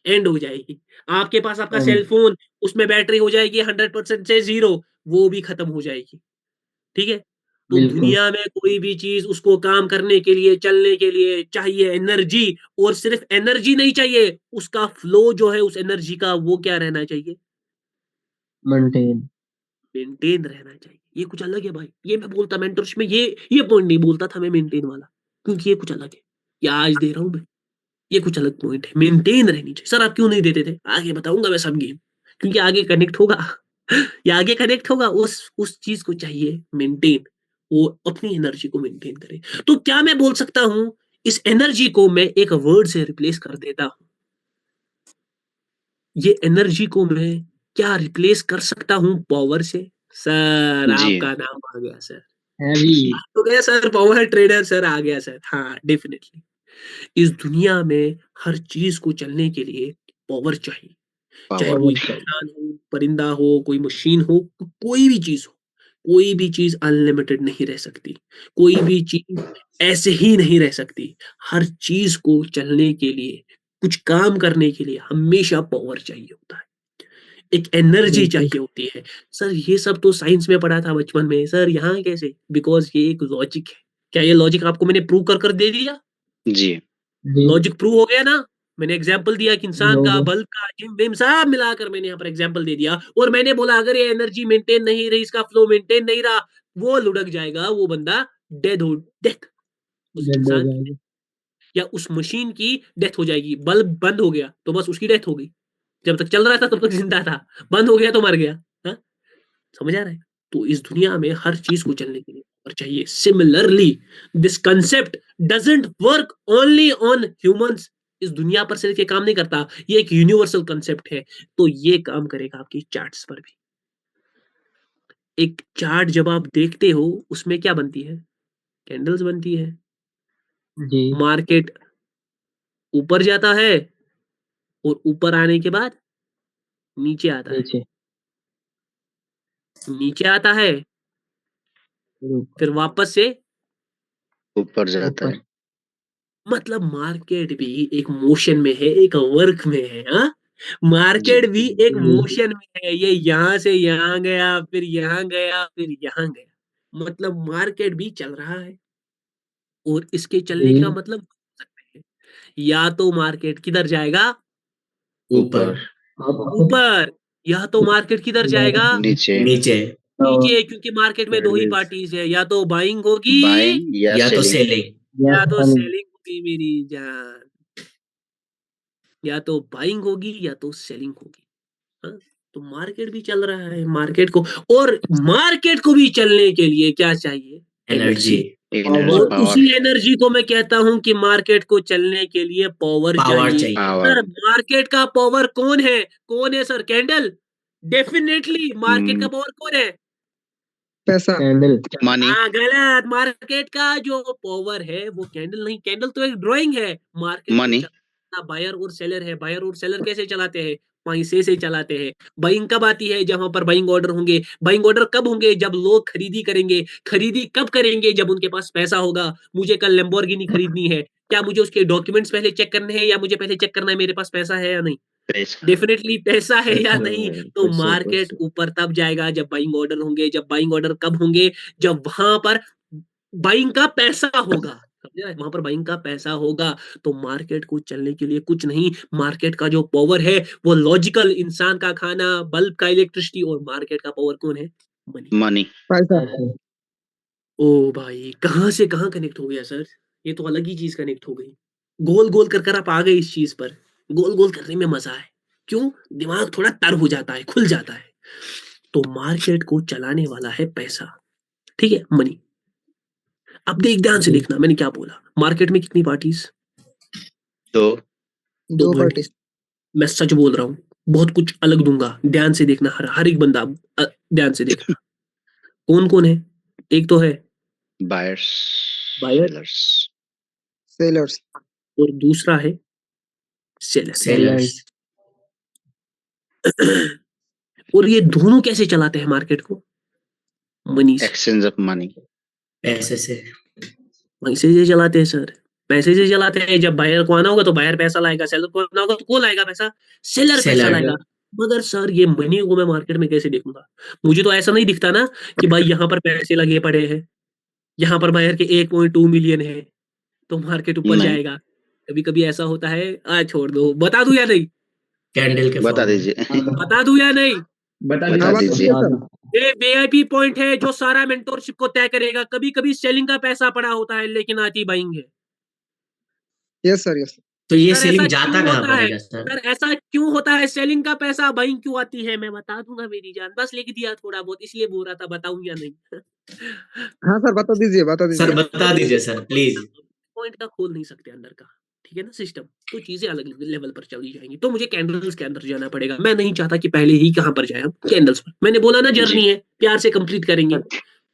एंड हो जाएगी। आपके पास आपका सेल फोन, उसमें बैटरी हो जाएगी 100% से 0, वो भी खत्म हो जाएगी, ठीक है? तो दुनिया में कोई भी चीज, उसको काम करने के लिए, चलने के लिए चाहिए एनर्जी। और सिर्फ एनर्जी नहीं चाहिए, उसका फ्लो जो है उस एनर्जी का, वो क्या रहना चाहिए? मेंटेन रहना चाहिए। ये कुछ अलग है भाई। ये मैं बोलता मेंटरशिप में, ये पॉइंट नहीं बोलता था मैं मेंटेन वाला, क्योंकि ये कुछ अलग है। ये आज दे रहा हूं मैं, ये कुछ अलग पॉइंट है। मेंटेन रहनी चाहिए। सर आप क्यों नहीं देते थे? आगे बताऊंगा मैं सब गेम, क्योंकि आगे कनेक्ट होगा। या आगे कनेक्ट होगा, उस चीज को चाहिए मेंटेन, वो अपनी एनर्जी को मेंटेन करे। तो क्या मैं बोल सकता हूं, इस एनर्जी को मैं एक वर्ड से रिप्लेस कर देता हूं? ये एनर्जी को मैं क्या रिप्लेस कर सकता हूं? पावर से। सर जी। आपका नाम आ गया सर, तो गया सर, पावर ट्रेडर सर आ गया सर। हाँ डेफिनेटली, इस दुनिया में हर चीज को चलने के लिए पावर चाहिए। चाहे पावर। वो इंसान हो, परिंदा हो, कोई मशीन हो, कोई भी चीज हो। कोई भी चीज अनलिमिटेड नहीं रह सकती, कोई भी चीज ऐसे ही नहीं रह सकती। हर चीज को चलने के लिए, कुछ काम करने के लिए हमेशा पावर चाहिए होता है, एक एनर्जी चाहिए होती है। सर ये सब तो साइंस में पढ़ा था बचपन में, सर यहाँ कैसे? बिकॉज ये एक लॉजिक है। क्या ये लॉजिक आपको मैंने प्रूव कर कर दे दिया? जी। लॉजिक प्रूव हो गया ना? मैंने एग्जाम्पल दिया कि इंसान का, बल्ब का, जिम विम सब मिलाकर मैंने यहाँ पर एग्जाम्पल दे दिया, और मैंने बोला अगर ये एनर्जी मेंटेन नहीं रही, इसका फ्लो मेंटेन नहीं रहा, वो लुढ़क जाएगा, वो बंदा डेथ उस इंसान की या उस मशीन की डेथ हो जाएगी। बल्ब बंद हो गया तो बस उसकी डेथ हो गई। जब तक चल रहा था तब तक जिंदा था, बंद हो गया तो मर गया। हाँ? समझ आ रहा है? तो इस दुनिया में हर चीज को चलने के लिए और चाहिए। Similarly this concept doesn't work only on humans. इस दुनिया पर सिर्फ ये काम नहीं करता, ये एक यूनिवर्सल कंसेप्ट है। तो ये काम करेगा आपकी चार्ट्स पर भी। एक चार्ट जब आप देखते हो उसमें क्या बनती है? कैंडल्स बनती है। जी मार्केट ऊपर जाता है और ऊपर आने के बाद नीचे आता है, नीचे नीचे आता है, फिर वापस से ऊपर जाता है। मतलब मार्केट भी एक मोशन में है, एक वर्क में है। हाँ, मार्केट जी भी एक मोशन में है। ये यहां से यहां गया, फिर यहां गया, फिर यहां गया, मतलब मार्केट भी चल रहा है। और इसके चलने का मतलब हो सकते हैं, या तो मार्केट किधर जाएगा? ऊपर, ऊपर। या तो मार्केट किधर जाएगा? नीचे, नीचे, नीचे, क्योंकि मार्केट में दो ही पार्टीज है, या तो बाइंग होगी बाइंग या या तो सेलिंग। सेलिंग। या तो सेलिंग होगी मेरी जान। या तो बाइंग होगी या तो सेलिंग होगी। हाँ? तो मार्केट भी चल रहा है, मार्केट को, और मार्केट को भी चलने के लिए क्या चाहिए? एनर्जी, एनर्जी, और पावर, उसी एनर्जी को मैं कहता हूं कि मार्केट को चलने के लिए पावर पावर चाहिए। चाहिए। पावर। सर मार्केट का पावर कौन है? कौन है सर? कैंडल। डेफिनेटली मार्केट का पावर कौन है? पैसा। कैंडल मनी, हाँ, गलत। मार्केट का जो पावर है वो कैंडल नहीं, कैंडल तो एक ड्राइंग है। मार्केट को मनी, चलाना बायर और सेलर है। बायर और सेलर कैसे चलाते हैं? पैसे से चलाते हैं। बाइंग कब आती है? जहां पर बाइंग ऑर्डर होंगे। बाइंग ऑर्डर कब होंगे? जब लोग खरीदी करेंगे। खरीदी कब करेंगे? जब उनके पास पैसा होगा। मुझे कल लैम्बोर्गिनी खरीदनी है, क्या मुझे उसके डॉक्यूमेंट्स पहले चेक करने हैं, या मुझे पहले चेक करना है मेरे पास पैसा है या नहीं? पैसा। डेफिनेटली पैसा है या नहीं? तो मार्केट ऊपर तब जाएगा जब बाइंग ऑर्डर होंगे। जब बाइंग ऑर्डर कब होंगे? जब वहां पर बाइंग का पैसा होगा। समझ रहे? वहां पर बाइंग का पैसा होगा। तो मार्केट को चलने के लिए कुछ नहीं, मार्केट का जो पावर है वो लॉजिकल, इंसान का खाना, बल्ब का इलेक्ट्रिसिटी, और मार्केट का पावर कौन है? मनी। मनी। पैसा। ओ भाई, कहां से कहां कनेक्ट हो गया सर? ये तो अलग ही चीज कनेक्ट हो गई। गोल गोल कर कर आप आ गए इस चीज पर। गोल गोल करने में मजा है। क्यों? दिमाग थोड़ा तर हो जाता है, खुल जाता है। तो मार्केट को चलाने वाला है पैसा। ठीक है, मनी। अब देख, ध्यान से देखना मैंने क्या बोला। मार्केट में कितनी पार्टीज? दो। दो दो पॉइंट। पार्टी। मैं सच बोल रहा हूँ, बहुत कुछ अलग दूंगा। ध्यान से देखना, हर एक बंदा ध्यान से देखना। कौन कौन है? एक तो है बायर्स, बायर, सेलर्स। सेलर्स। और दूसरा है सेलर। सेलर्स, और ये दोनों कैसे चलाते हैं मार्केट को? मनी से। Exchange of money. पैसे से। पैसे से चलाते हैं सर। पैसे से चलाते हैं। जब बायर को आना होगा तो बायर पैसा लाएगा, सेलर को आना होगा तो कौन लाएगा पैसा? सेलर पैसा सेलर। लाएगा। मगर सर ये मनी को मैं मार्केट में कैसे देखूंगा? मुझे तो ऐसा नहीं दिखता ना कि भाई यहाँ पर पैसे लगे पड़े हैं, यहाँ पर बायर के 1.2 मिलियन है, तो मार्केट ऊपर नहीं, जाएगा। कभी कभी ऐसा होता है। छोड़ दो, बता दूं या नहीं? कैंडल के बता फॉर्म में। दीजिए। बता दूं या नहीं? बता हाँ, बात दीजिए। तो सर। ये वीआईपी पॉइंट है जो सारा मेंटोरशिप को तय करेगा। कभी कभी सेलिंग का पैसा पड़ा होता है लेकिन आती बाइंग है। Yes sir, yes. तो ये सर ऐसा सेलिंग क्यों जाता कहाँ होता पर है? है सर? सर ऐसा क्यों होता है? सेलिंग का पैसा बाइंग क्यों आती है? मैं बता दूंगा मेरी जान, बस लिख दिया थोड़ा बहुत, इसलिए बोल रहा था बताऊं या नहीं। हाँ सर, बता दीजिए, बता सर दीजिए। बता दीजिए सर प्लीज। पॉइंट का खोल नहीं सकते अंदर का। ठीक है ना सिस्टम? तो चीजें अलग लेवल पर चली जाएंगी। तो मुझे कैंडल्स के अंदर जाना पड़ेगा। मैं नहीं चाहता कि पहले ही कहां पर जाए हम, कैंडल्स पर। मैंने बोला ना, जी जर्नी है, प्यार से कंप्लीट करेंगे,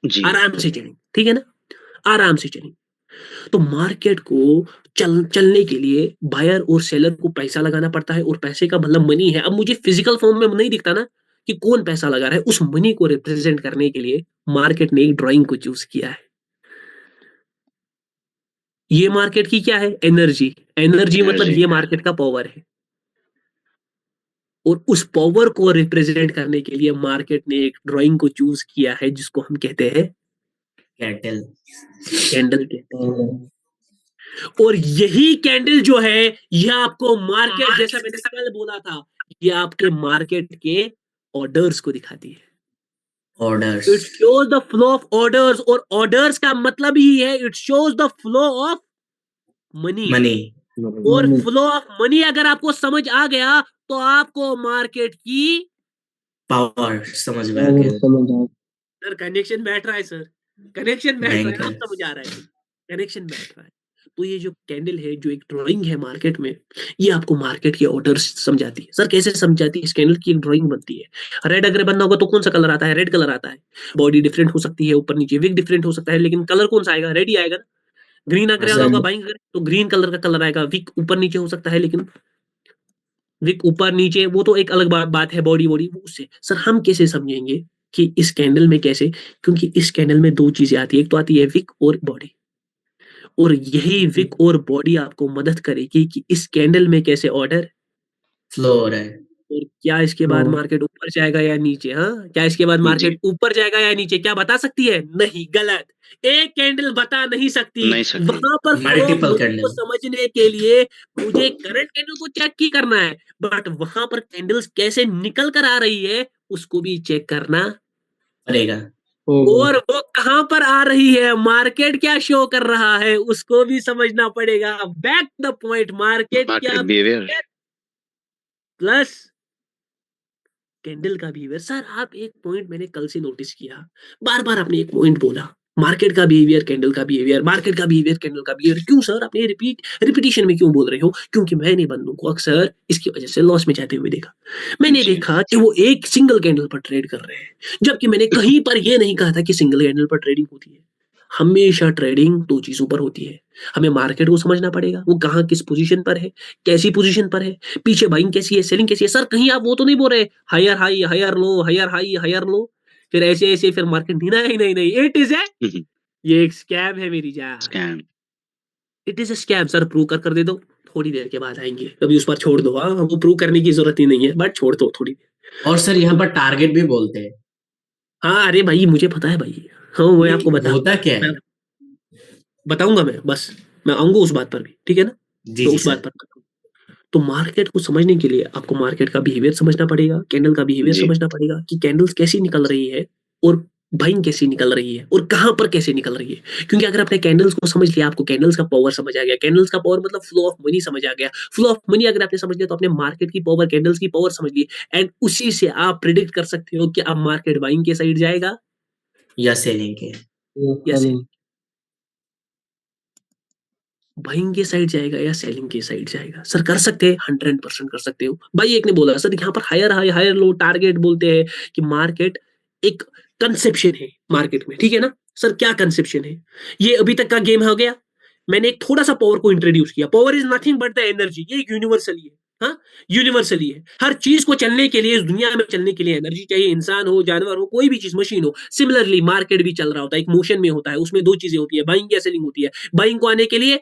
जी। आराम से चलेंगे। ठीक है ना? आराम से चलेंगे। तो मार्केट को चलने के लिए बायर और सेलर को पैसा लगाना पड़ता है, और पैसे का मतलब मनी है। अब मुझे फिजिकल फॉर्म में नहीं दिखता ना कि कौन पैसा लगा रहा है। उस मनी को रिप्रेजेंट करने के लिए मार्केट ने एक ड्राइंग को चूज किया है। ये मार्केट की क्या है? एनर्जी। एनर्जी मतलब Energy। ये मार्केट का पावर है। और उस पावर को रिप्रेजेंट करने के लिए मार्केट ने एक ड्राइंग को चूज किया है जिसको हम कहते हैं कैंडल। कैंडल कहते हैं। और यही कैंडल जो है, यह आपको मार्केट, जैसा मैंने कल बोला था, ये आपके मार्केट के ऑर्डर्स को दिखाती है। Orders. It shows the flow of orders, और ऑर्डर्स का मतलब ही है it shows the flow of money. Money. और फ्लो ऑफ मनी अगर आपको समझ आ गया तो आपको मार्केट की पावर समझ में आ गया। सर कनेक्शन बैठ रहा है सर, कनेक्शन बैठ रहा है, भयंकर। आप समझ आ रहा है, कनेक्शन बैठ रहा है। तो ये जो कैंडल है, जो एक ड्राइंग है मार्केट में, ये आपको मार्केट के ऑर्डर्स समझाती है। सर कैसे समझाती है? इस कैंडल की एक ड्राइंग बनती है। रेड अगर बनना होगा तो कौन सा कलर आता है? रेड कलर आता है। बॉडी डिफरेंट हो सकती है, ऊपर नीचे विक डिफरेंट हो सकता है, लेकिन कलर कौन सा आएगा? रेड ही आएगा ना। ग्रीन अगर सर। होगा बाइंग तो ग्रीन कलर का कलर आएगा। विक ऊपर नीचे हो सकता है, लेकिन विक ऊपर नीचे वो तो एक अलग बात है। बॉडी बॉडी उससे सर हम कैसे समझेंगे कि इस कैंडल में कैसे? क्योंकि इस कैंडल में दो चीजें आती है, एक तो आती है विक और बॉडी, और यही विक और बॉडी आपको मदद करेगी कि इस कैंडल में कैसे ऑर्डर फ्लो हो रहा है। और क्या इसके बाद मार्केट ऊपर जाएगा या नीचे? हाँ, क्या इसके बाद मार्केट ऊपर जाएगा या नीचे? क्या बता सकती है? नहीं, गलत। एक कैंडल बता नहीं सकती। वहां पर मल्टीपल को कैंडल। समझने के लिए मुझे करंट कैंडल को चेक ही करना है, बट वहां पर कैंडल्स कैसे निकल कर आ रही है उसको भी चेक करना पड़ेगा। और वो कहां पर आ रही है, मार्केट क्या शो कर रहा है उसको भी समझना पड़ेगा। बैक द पॉइंट, मार्केट क्या प्लस कैंडल का बिहेवियर। सर आप एक पॉइंट मैंने कल से नोटिस किया, बार बार आपने एक पॉइंट बोला, मार्केट का बिहेवियर कैंडल का बिहेवियर, मार्केट का बिहेवियर कैंडल का बिहेवियर। क्यों सर आपने रिपीटिशन में क्यों बोल रहे हो? क्योंकि मैंने बंदों को अक्सर इसकी वजह से लॉस में जाते हुए देखा। मैंने देखा कि वो एक सिंगल कैंडल पर ट्रेड कर रहे हैं, जबकि मैंने कहीं पर यह नहीं कहा था कि सिंगल कैंडल पर ट्रेडिंग होती है। हमेशा ट्रेडिंग दो चीजों पर होती है। हमें मार्केट को समझना पड़ेगा, वो कहाँ किस पोजीशन पर है, कैसी पोजीशन पर है, पीछे बाइंग कैसी है, सेलिंग कैसी है। सर कहीं आप वो तो नहीं बोल रहे higher high higher low, higher high higher low, फिर ऐसे ऐसे फिर मार्केट नहीं नहीं नहीं, इट इज ए ये एक स्कैम है मेरी जान। It is a scam. Sir prove कर दे दो, थोड़ी देर के बाद आएंगे, कभी उस पर छोड़ दो। हाँ, वो प्रूव करने की जरूरत ही नहीं है, बट छोड़ दो थोड़ी देर। और सर यहाँ पर टारगेट भी बोलते हैं। हाँ अरे भाई मुझे पता है भाई, हाँ मैं आपको होता क्या है? बताऊंगा मैं, बस मैं आऊंगा उस बात पर भी, ठीक है ना। जी तो जी उस सर। बात पर तो मार्केट को समझने के लिए आपको मार्केट का बिहेवियर समझना पड़ेगा, कैंडल का बिहेवियर समझना पड़ेगा कि कैंडल्स कैसी निकल रही है और बाइंग कैसी निकल रही है और कहां पर कैसे निकल रही है। क्योंकि अगर आपने कैंडल्स को समझ लिया, आपको कैंडल्स का पावर समझ आ गया। कैंडल्स का पावर मतलब फ्लो ऑफ मनी समझ आ गया। फ्लो ऑफ मनी अगर आपने समझ लिया तो आपने मार्केट की पावर, कैंडल्स की पावर समझ ली, एंड उसी से आप प्रिडिक्ट कर सकते हो कि अब मार्केट बाइंग के साइड जाएगा या सेलिंग के। या सेलिंग, बाइंग के साइड जाएगा या सेलिंग के साइड जाएगा। सर कर सकते हैं, 100% कर सकते हो। भाई एक ने बोला सर यहाँ पर higher high higher low target बोलते हैं कि मार्केट एक कंसेप्शन है मार्केट में, ठीक है ना। सर क्या कंसेप्शन है? ये अभी तक का गेम हो गया। मैंने एक थोड़ा सा पावर को इंट्रोड्यूस किया। Power is nothing but the energy. ये एक यूनिवर्सली है, हाँ यूनिवर्सली है। हर चीज को चलने के लिए, इस दुनिया में चलने के लिए एनर्जी चाहिए। इंसान हो, जानवर हो, कोई भी चीज, मशीन हो। सिमिलरली मार्केट भी चल रहा होता है, एक मोशन में होता है। उसमें दो चीजें होती है, बाइंग या सेलिंग होती है। बाइंग को आने के लिए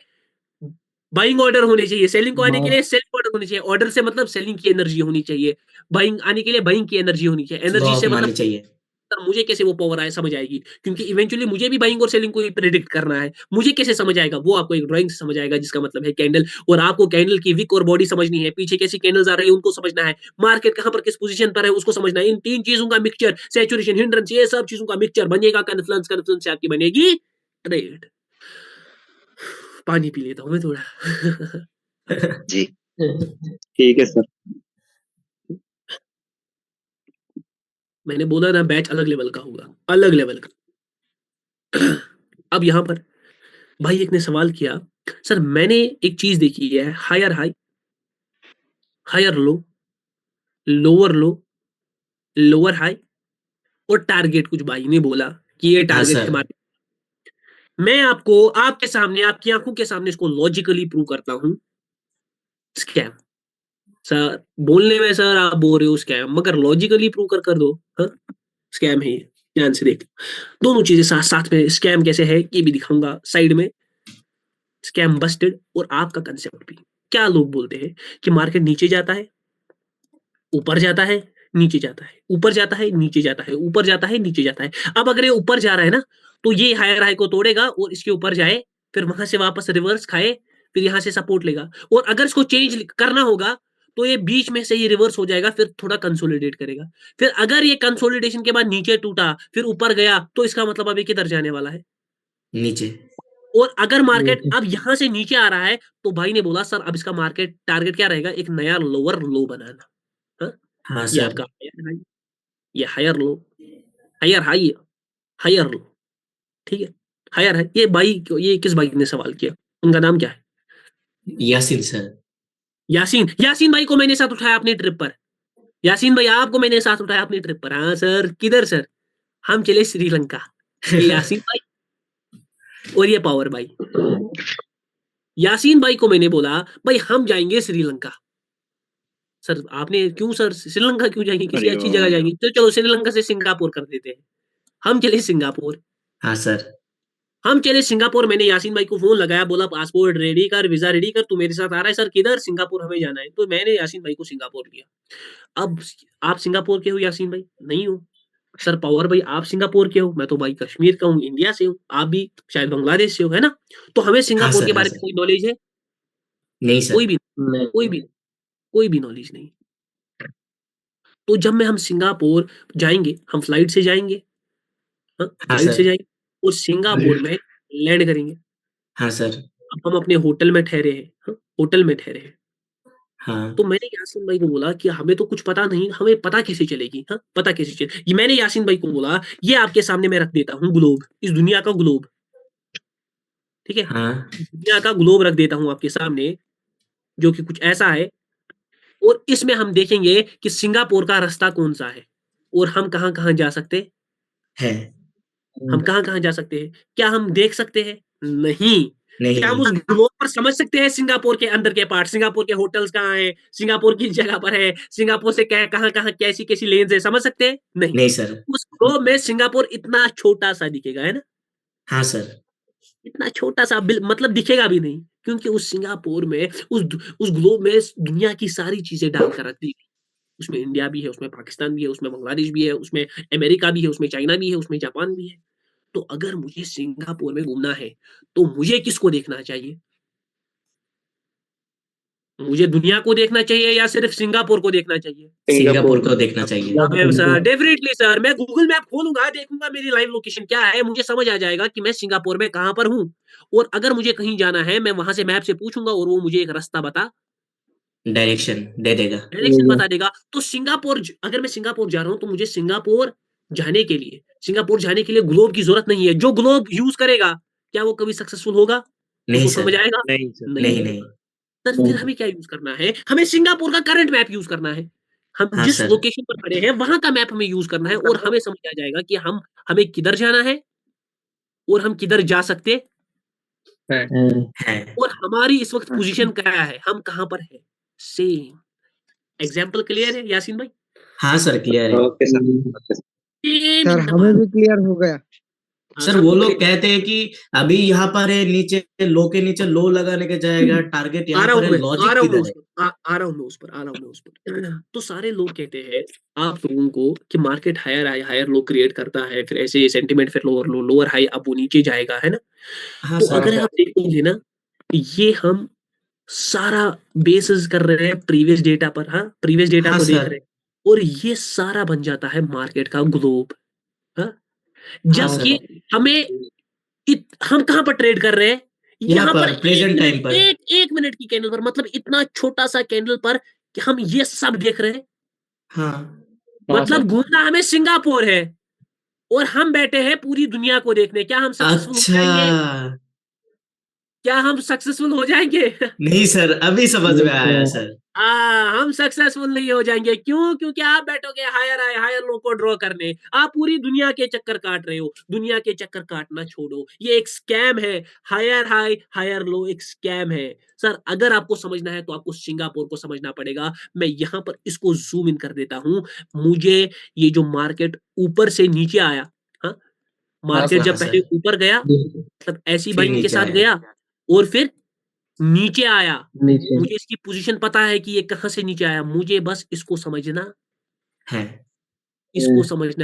बाइंग ऑर्डर होने चाहिए, सेलिंग को आने के लिए सेलिंग ऑर्डर होनी चाहिए। ऑर्डर से मतलब सेलिंग की एनर्जी होनी चाहिए, बाइंग आने के लिए बाइंग की एनर्जी होनी चाहिए। फ्लो एनर्जी ऑफ से मनी मतलब चाहिए। सर मुझे कैसे वो पावर आए समझ आएगी? क्योंकि इवेंचुअली मुझे भी बाइंग और सेलिंग को ही प्रेडिक्ट करना है। मुझे कैसे समझ आएगा? वो आपको एक ड्राइंग से समझ आएगा, जिसका मतलब है कैंडल। और आपको कैंडल की विक और बॉडी समझनी है, पीछे कैसी कैंडल्स आ रही है उनको समझना है, मार्केट कहां पर किस पोजीशन पर है उसको समझना है। इन तीन चीजों का मिक्सचर, सैचुरेशन, हिंड्रेंस, ये सब चीजों का मिक्सचर बनेगा कन्फ्लुएंस। कन्फ्लुएंस से आपकी बनेगी ट्रेड। पानी पी लेता हूं मैं थोड़ा। ठीक है सर। मैंने बोला ना बैच अलग लेवल का होगा, अलग लेवल का। अब यहां पर भाई एक ने सवाल किया, सर मैंने एक चीज देखी है, higher high higher low, lower low, lower high और टारगेट। कुछ भाई ने बोला कि ये हाँ टारगेट है सर। मार्केट। मैं आपको आपके सामने, आपकी आंखों के सामने इसको लॉजिकली प्रूव करता हूं। स्कैम। सर बोलने में सर आप बोल रहे हो स्कैम, मगर लॉजिकली प्रूव कर दो। हाँ स्कैम है ये, ध्यान से देख। दोनों चीजें साथ साथ में, स्कैम कैसे है ये भी दिखाऊंगा साइड में। स्कैम बस्टेड और आपका कंसेप्ट भी। क्या लोग बोलते हैं कि मार्केट नीचे जाता है, ऊपर जाता है, नीचे जाता है, ऊपर जाता है, नीचे जाता है, ऊपर जाता है, नीचे जाता है। अब अगर ये ऊपर जा रहा है ना, तो ये हायर हाई को तोड़ेगा और इसके ऊपर जाए, फिर वहां से वापस रिवर्स खाए, फिर यहां से सपोर्ट लेगा। और अगर इसको चेंज करना होगा तो ये बीच में से ये रिवर्स हो जाएगा, फिर थोड़ा कंसोलिडेट करेगा। फिर अगर ये कंसोलिडेशन के बाद नीचे टूटा, फिर ऊपर गया, तो इसका मतलब अब ये किधर जाने वाला है? नीचे। और अगर मार्केट अब यहाँ से नीचे आ रहा है, तो भाई ने बोला सर अब इसका मार्केट टारगेट क्या रहेगा? एक नया लोअर लो बनाना। हाँ? हाँ ये सर। आपका हायर हाई, ये higher low, higher high, higher low, ठीक है? हायर है। ये किस भाई ने सवाल किया? उनका नाम क्या है? यासीन सर। यासीन। यासीन भाई को मैंने साथ उठाया अपनी ट्रिप पर। यासीन भाई आपको मैंने साथ उठाया अपनी ट्रिप पर। हाँ सर, किधर सर? हम चले श्रीलंका। ये यासीन भाई और ये पावर भाई। यासीन भाई को मैंने बोला भाई हम जाएंगे श्रीलंका। सर आपने क्यों सर श्रीलंका क्यों जाएंगे? किसी अच्छी जगह जाएंगे तो चलो श्रीलंका से सिंगापुर कर देते हैं। हम चले सिंगापुर। हाँ सर। हम चले सिंगापुर। मैंने यासीन भाई को फोन लगाया, बोला पासपोर्ट रेडी कर, वीजा रेडी कर, तू मेरे साथ आ रहा है? सर किधर? सिंगापुर हमें जाना है। तो मैंने यासीन भाई को सिंगापुर लिया। अब आप सिंगापुर के हो यासीन भाई? नहीं हो। सर पावर भाई आप सिंगापुर के हो, मैं तो भाई कश्मीर का हूँ, इंडिया से हूँ, आप भी शायद बांग्लादेश से हो, है ना? तो हमें हाँ सिंगापुर सर। के हाँ बारे में सर। कोई नॉलेज है? नहीं सर। कोई भी कोई भी नॉलेज नहीं। तो जब मैं हम सिंगापुर जाएंगे, हम फ्लाइट से जाएंगे, हाँ हाँ फ्लाइट से सर। जाएंगे और सिंगापुर में लैंड करेंगे। हाँ सर। अब हम अपने होटल में ठहरे हैं, हाँ, होटल में ठहरे हैं। हाँ। तो मैंने यासीन भाई को बोला कि हमें तो कुछ पता नहीं, हमें पता कैसे चलेगी? हाँ पता कैसे चलेगी? मैंने यासीन भाई को बोला ये आपके सामने मैं रख देता हूँ ग्लोब, इस दुनिया का ग्लोब, ठीक है? हाँ। दुनिया का ग्लोब रख देता हूँ आपके सामने, जो कि कुछ ऐसा है, और इसमें हम देखेंगे कि सिंगापुर का रास्ता कौन सा है और हम कहाँ कहाँ जा सकते है। हम कहाँ कहाँ जा सकते हैं। क्या हम देख सकते हैं? नहीं। क्या हम नहीं। उस ग्लोब पर समझ सकते हैं सिंगापुर के अंदर के पार्ट, सिंगापुर के होटल्स कहाँ हैं, सिंगापुर किस जगह पर है, सिंगापुर से कहाँ कहाँ कैसी कैसी लेन्स है, समझ सकते हैं? नहीं। नहीं सर। उस ग्लोब में सिंगापुर इतना छोटा सा दिखेगा, है ना? हाँ सर। इतना छोटा सा मतलब दिखेगा भी नहीं, क्योंकि उस सिंगापुर में उस ग्लोब में दुनिया की सारी चीजें डालकर रख दी। उसमें इंडिया भी है, उसमें पाकिस्तान भी है, उसमें बांग्लादेश भी है, उसमें अमेरिका भी है, उसमें चाइना भी है, उसमें जापान भी है। तो अगर मुझे सिंगापुर में घूमना है, तो मुझे किसको देखना चाहिए? मुझे दुनिया को देखना चाहिए या सिर्फ सिंगापुर को देखना चाहिए? सिंगापुर को देखना चाहिए। अबे सर डेफिनेटली सर, मैं गूगल मैप खोलूंगा, देखूंगा मेरी लाइव लोकेशन क्या है, मुझे समझ आ जाएगा कि मैं सिंगापुर में कहां पर हूं। और अगर मुझे कहीं जाना है, मैं वहां से मैप से पूछूंगा और वो मुझे एक रास्ता डायरेक्शन दे देगा। डायरेक्शन बता देगा। तो सिंगापुर अगर मैं सिंगापुर जा रहा हूं, तो मुझे सिंगापुर जाने के लिए ग्लोब की जरूरत नहीं है। जो ग्लोब यूज करेगा, क्या वो कभी सक्सेसफुल होगा? नहीं उसको सर। समझ आएगा? नहीं सर। नहीं नहीं। सर फिर हमें क्या यूज करना है? हमें सिंगापुर का करंट मैप यूज करना है। हम हाँ जिस सर। लोकेशन पर खड़े हैं वहां का मैप हमें यूज करना है, और हमें समझ आ जाएगा कि हमें किधर जाना है और हम किधर जा सकते है। और हमारी इस वक्त पोजीशन क्या है, हम कहां पर है। सेम एग्जाम्पल क्लियर है यासीन भाई? हाँ सर क्लियर है। सेम सर इन द हमें भी क्लियर हो गया। हाँ, सर वो सबको लोग clear। कहते हैं कि अभी यहाँ पर है, नीचे लो के नीचे लो लगाने के जाएगा, टारगेट आ यहाँ रहा पर हूँ है, मैं, आ लॉजिक रहा हूँ मैं किधर उस है? पर, आ रहा हूँ मैं उस पर, आ रहा हूँ मैं उस पर। तो सारे लोग कहते हैं आप लोगों को कि मार्केट हायर लो क्रिएट करता है, फिर ऐसे सेंटिमेंट, फिर लोअर हाई, अब वो नीचे जाएगा, है ना? हाँ तो सर। अगर आप देखोगे ना, ये हम सारा बेसिस कर रहे हैं प्रीवियस डेटा पर। हाँ प्रीवियस डेटा हाँ को देख सर। रहे हैं, और ये सारा बन जाता है मार्केट का ग्लोब। हाँ हाँ जबकि सर। हमें हम कहाँ पर ट्रेड कर रहे हैं? यहाँ यहाँ पर पर प्रेजेंट टाइम पर। एक मिनट की कैंडल पर, मतलब इतना छोटा सा कैंडल पर कि हम ये सब देख रहे हैं। हाँ। मतलब घूमना हमें सिंगापुर है और हम बैठे हैं पूरी दुनिया को देखने। क्या हम सक्सेसफुल हो अच्छा। जाएंगे? क्या हम सक्सेसफुल हो जाएंगे? नहीं सर, अभी समझ में आया सर। हम सक्सेसफुल नहीं हो जाएंगे। क्यों? क्योंकि आप बैठोगे हायर लो को ड्रॉ करने। आप पूरी दुनिया के चक्कर काट रहे हो। दुनिया के चक्कर काटना छोड़ो, ये एक स्कैम है। हायर हाई हायर लो एक स्कैम है। सर अगर आपको समझना है तो आपको सिंगापुर को समझना पड़ेगा। मैं यहां पर इसको जूम इन कर देता हूं। मुझे ये जो मार्केट ऊपर से नीचे आया, हाँ मार्केट हाँ जब पहले सर। ऊपर गया, मतलब ऐसी फिर बाइंग के नीचे साथ आया। गया और फिर नीचे आया। नीचे। मुझे इसकी पोजीशन पता है कि ये कहां से नीचे आया, मुझे बस इसको समझना है।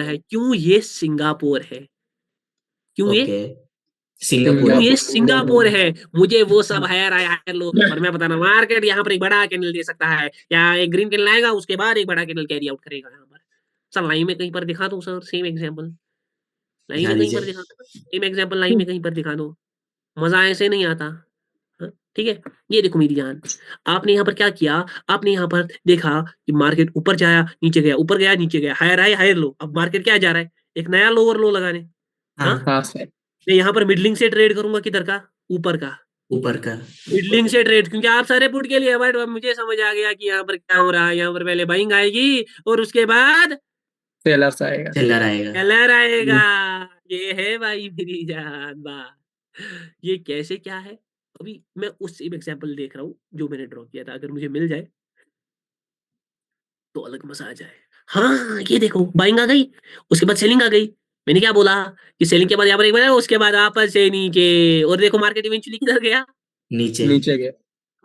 है। क्यों ये सिंगापुर है, क्यों ये ओके। सिंगापुर ये सिंगापुर है, मुझे वो सब हायर लो और मैं बता रहा हूँ मार्केट यहाँ पर एक बड़ा कैंडल दे सकता है या एक ग्रीन कैंडल आएगा उसके बाद एक बड़ा कैंडल कैरी आउट करेगा यहाँ पर। सर लाइन में कहीं पर दिखा दो सर, सेम एग्जांपल लाइन दिखा में कहीं पर दीजिए। दिखा दो, सेम एग्जांपल लाइन में कहीं पर दिखा दो, मजा ऐसे नहीं आता। हाँ, ठीक है। ये देखो मेरी जान, आपने यहाँ पर क्या किया, आपने यहाँ पर देखा कि मार्केट ऊपर जाया नीचे गया, ऊपर गया नीचे गया, हायर आए हायर लो, अब मार्केट क्या जा रहा है, एक नया लोअर लो लगाने। हाँ, हाँ हाँ सर। मैं यहाँ पर मिडलिंग से ट्रेड करूंगा, किधर का, ऊपर का, ऊपर का। मिडलिंग से ट्रेड, क्योंकि आप सारे पुट के लिए बट मुझे समझ आ गया कि यहाँ पर क्या हो रहा है, यहाँ पर पहले बाइंग आएगी और उसके बाद सेलर्स आएगा। सेलर आएगा। कलर आएगा। ये है भाई मेरी जान बात। ये कैसे क्या है, अभी मैं उस सेम एग्जांपल देख रहा हूँ जो मैंने ड्रॉ किया था, अगर मुझे मिल जाए तो अलग मजा आ जाए। हाँ ये देखो बाइंग आ गई, उसके बाद सेलिंग आ गई, मैंने क्या बोला कि सेलिंग के बाद यहाँ पर एक बार उसके बाद आपस से नीचे, और देखो मार्केट इवेंचुअली किधर गया, नीचे। नीचे गए।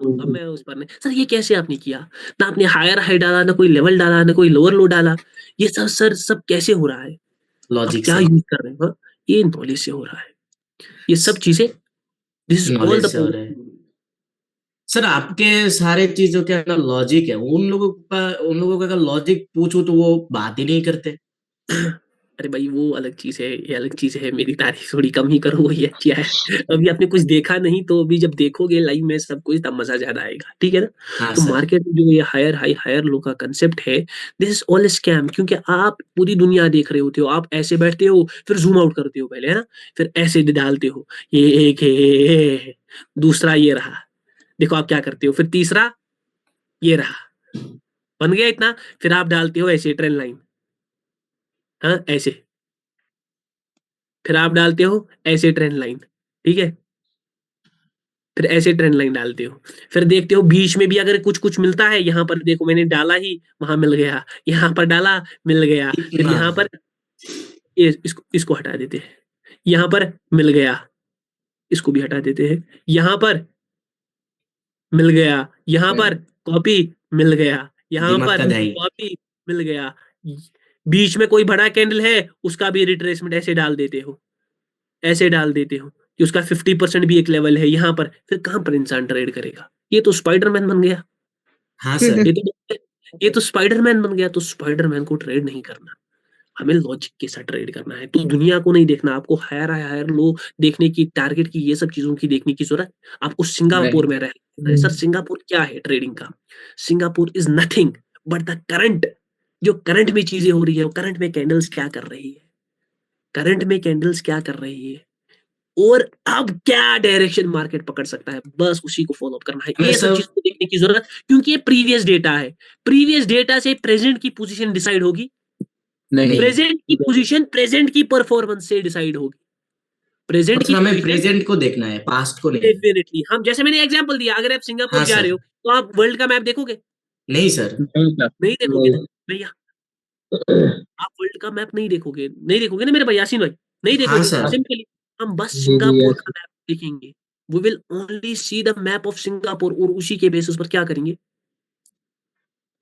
अब मैं उस पर नहीं सर, ये कैसे आपने किया, ना आपने हायर हाई डाला, ना कोई लेवल डाला, ना कोई लोअर लो डाला, ये सब सर सब कैसे हो रहा है, आप लॉजिक क्या से। यूज कर रहे हैं, हाँ? ये नॉलेज से हो रहा है, ये सब चीजें, this is all knowledge the से हो रहा है। सर आपके सारे चीजों के अंदर लॉजिक है, उन लोगों का अगर लॉजिक पूछूं तो वो बात ही नहीं करते। अरे भाई वो अलग चीज है, ये अलग चीज है, मेरी तारीफ थोड़ी कम ही करो, वही अच्छा है। अभी आपने कुछ देखा नहीं, तो अभी जब देखोगे लाइव में सब कुछ तब मजा ज्यादा आएगा, ठीक है ना। हाँ तो सर। मार्केट में जो ये हायर हाई हायर लो का कंसेप्ट है, दिस इज ऑल स्कैम, क्योंकि आप पूरी दुनिया देख रहे होते हो, आप ऐसे बैठते हो फिर जूम आउट करते हो पहले, है ना, फिर ऐसे डालते हो, ये एक है, दूसरा ये रहा, देखो आप क्या करते हो, फिर तीसरा ये रहा, बन गया इतना, फिर आप डालते हो ऐसे ट्रेंड लाइन, हाँ ऐसे, फिर आप डालते हो ऐसे ट्रेंड लाइन, ठीक है, फिर ऐसे ट्रेंड लाइन डालते हो, फिर देखते हो बीच में भी अगर कुछ कुछ मिलता है, यहाँ पर देखो मैंने डाला ही वहां मिल गया, यहाँ पर डाला मिल गया, फिर इतना। यहाँ पर ये इसको हटा देते हैं, यहाँ पर मिल गया, इसको भी हटा देते हैं, यहाँ पर मिल गया, यहाँ पर कॉपी मिल गया, यहाँ दिमाग पर का दही। कॉपी मिल गया, बीच में कोई बड़ा कैंडल है उसका भी रिट्रेसमेंट ऐसे डाल देते हो, ऐसे डाल देते हो कि उसका 50% भी एक लेवल है यहाँ पर, फिर कहां पर इंसान ट्रेड करेगा, ये तो स्पाइडरमैन बन गया, हाँ सर। ये तो स्पाइडरमैन बन गया, तो स्पाइडरमैन को ट्रेड नहीं करना, हमें लॉजिक के साथ ट्रेड करना है, तो दुनिया को नहीं देखना, आपको हायर हायर लो देखने की, टारगेट की, ये सब चीजों की देखने की जरूरत, आपको सिंगापुर में रहना है। सर सिंगापुर क्या है ट्रेडिंग का, Singapore is nothing but the current, जो करंट में चीजें हो रही है, करंट में कैंडल्स क्या कर रही है, करंट में कैंडल्स क्या कर रही है, और अब क्या डायरेक्शन मार्केट पकड़ सकता है, बस उसी को फॉलो अप करना है, मैं ये सब सब। चीज को देखने की जरूरत, क्योंकि ये प्रीवियस डेटा है, प्रीवियस डेटा से प्रेजेंट की पोजीशन डिसाइड होगी, नहीं। प्रेजेंट की पोजीशन प्रेजेंट की परफॉर्मेंस से डिसाइड होगी, प्रेजेंट की मतलब हमें पोजीशन प्रेजेंट को देखना है, पास्ट को नहीं। डेफिनेटली, हम जैसे मैंने एग्जांपल दिया, अगर आप सिंगापुर हाँ जा रहे सर। हो तो आप वर्ल्ड का मैप देखोगे, नहीं सर। नहीं सर। नहीं देखोगे ना भैया, आप वर्ल्ड का मैप नहीं देखोगे, नहीं देखोगे ना मेरे भाई यासीन भाई, नहीं हाँ देखोगे, सर। सिंपली हम बस जी सिंगापुर यस का मैप देखेंगे, we will only see the map of Singapore, और उसी के बेसिस पर क्या करेंगे,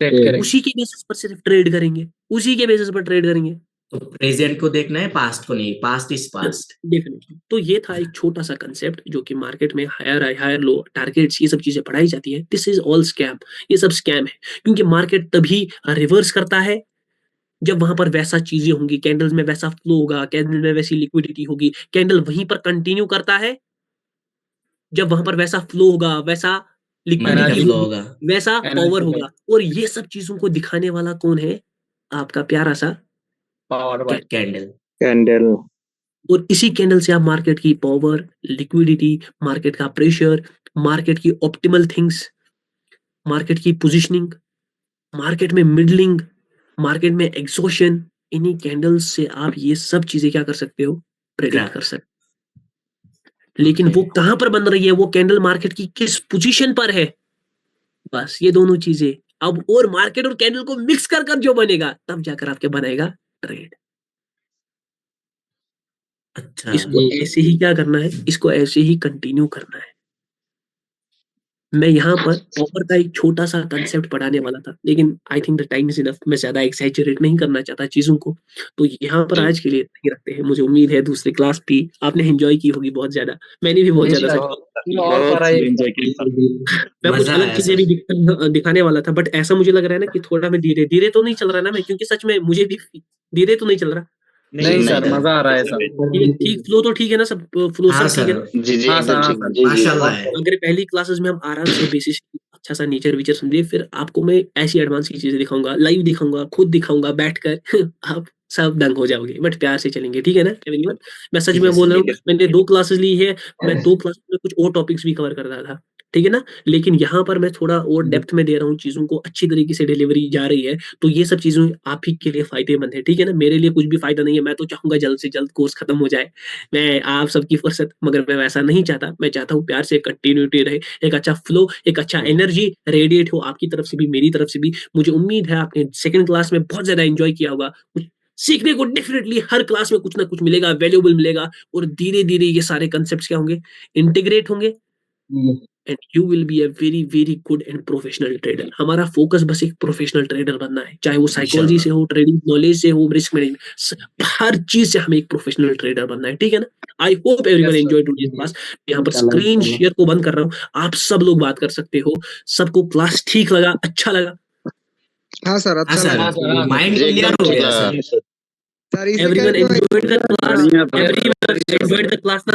ट्रेड ट्रेड करेंगे। उसी के बेसिस पर सिर्फ ट्रेड करेंगे, उसी के बेसिस पर ट्रेड करेंगे, तो प्रेजेंट को देखना है, पास्ट को नहीं, पास्ट इज पास्ट। डेफिनेटली। तो ये था एक छोटा सा कंसेप्ट जो कि मार्केट में हायर हायर लो टारगेट्स ये सब चीजें पढ़ाई जाती है, दिस इज ऑल स्कैम, ये सब स्कैम है, क्योंकि मार्केट तभी रिवर्स करता है जब वहां पर वैसा चीजें होंगी, कैंडल्स में वैसा फ्लो होगा, कैंडल में वैसी लिक्विडिटी होगी, कैंडल वहीं पर कंटिन्यू करता है जब वहां पर वैसा फ्लो होगा, वैसा मनी का लिक्विडिटी फ्लो होगी, होगा। वैसा पावर एनर्जी होगा, और ये सब चीजों को दिखाने वाला कौन है, आपका प्यारा सा पावर बाय कैंडल। कैंडल और इसी कैंडल से आप मार्केट की पावर, लिक्विडिटी, मार्केट का प्रेशर, मार्केट की ऑप्टिमल थिंग्स, मार्केट की पोजीशनिंग, मार्केट में मिडलिंग, मार्केट में एग्जॉशन, इन्हीं कैंडल्स से आप ये सब चीजें क्या कर सकते हो, प्रेडिक्ट कर सकते हो। लेकिन वो कहां पर बन रही है, वो कैंडल मार्केट की किस पोजीशन पर है, बस ये दोनों चीजें, अब और मार्केट और कैंडल को मिक्स कर कर जो बनेगा तब जाकर आपके बनेगा ट्रेड। अच्छा। इसको ऐसे ही क्या करना है, इसको ऐसे ही कंटिन्यू करना है, मैं यहाँ पर ऑफर का एक छोटा-सा कांसेप्ट पढ़ाने वाला था, लेकिन I think the time is enough. मैं ज़्यादा एक्सैजरेट नहीं करना चाहता चीज़ों को। तो यहाँ पर आज के लिए इतना ही रखते हैं। मुझे उम्मीद है दूसरी क्लास भी आपने एन्जॉय की होगी बहुत ज़्यादा। मैंने भी बहुत ज़्यादा और पढ़ाई मैं कुछ मजा अलग आया चीज़ें सर। भी दिखाने वाला था, बट ऐसा मुझे लग रहा है ना कि थोड़ा मैं धीरे-धीरे तो नहीं चल रहा ना मैं, क्योंकि सच में मुझे भी धीरे तो नहीं चल रहा। नहीं सर, मजा आ रहा है सर। ठीक फ्लो तो ठीक है ना सब? फ्लो हाँ सब ठीक है ना? सर, जी, जी, हाँ एकदम सर, ठीक। हाँ जी, जी। माशाल्लाह है। अगर पहली क्लासेस में हम आराम से बेसिस अच्छा सा नेचर-वेचर समझिए, फिर आपको मैं ऐसी एडवांस की चीज़ें दिखाऊँगा, लाइव दिखाऊँगा, खुद दिखाऊँगा बैठकर आप सब दंग हो जाओगे, बट प्यार से चलेंगे, ठीक है ना एवरीवन? मैं सच ठीक में है बोल सर। रहा हूँ, मैंने 2 क्लासेस ली है, मैं 2 क्लासेस में कुछ और टॉपिक्स भी कवर कर रहा था, ठीक है ना? लेकिन यहाँ पर मैं थोड़ा और डेप्थ में दे रहा हूँ चीज़ों को, अच्छी तरीके से डिलीवरी जा रही है, तो ये सब चीज़ें आप ही के लिए फ़ायदेमंद है, ठीक है ना? मेरे लिए कुछ भी फ़ायदा नहीं है, मैं तो चाहूँगा जल्द से जल्द कोर्स खत्म हो जाए। मैं आप सबकी फुर्सत, मगर मैं वैसा नहीं चाहता, मैं चाहता हूँ प्यार से कंटिन्यूटी रहे, एक अच्छा फ्लो, एक अच्छा एनर्जी रेडिएट हो आपकी तरफ से भी, मेरी तरफ से भी। मुझे उम्मीद है आपने सेकंड क्लास में बहुत ज़्यादा एन्जॉय किया होगा। कुछ सीखने को डेफ़िनिटली हर क्लास में कुछ ना कुछ मिलेगा, वैल्यूएबल मिलेगा और धीरे-धीरे ये सारे कांसेप्ट्स क्या होंगे? इंटीग्रेट होंगे and you will be a very, very good and professional trader. हमारा फ़ोकस बस एक प्रोफेशनल ट्रेडर बनना है, चाहे वो साइकोलॉजी से हो, ट्रेडिंग नॉलेज से हो, रिस्क मैनेजमेंट हर चीज़ से हमें एक प्रोफेशनल ट्रेडर बनना है, ठीक है ना? I hope everyone Yes, sir. Enjoyed today's class. यहाँ पर स्क्रीन शेयर को बंद कर रहा हूँ, आप सब लोग बात कर सकते हो। सबको क्लास ठीक लगा, अच्छा लगा? हाँ सर, हाँ अच्छा सर, लगा। हाँ सर, हाँ माइंड जी, क्लियर एकदम हो ठीक गया लगा। सर। सर इसी एवरीवन करके मैं एन्जॉयड द क्लास? बढ़िया, एवरीवन एन्जॉयड द क्लास ना?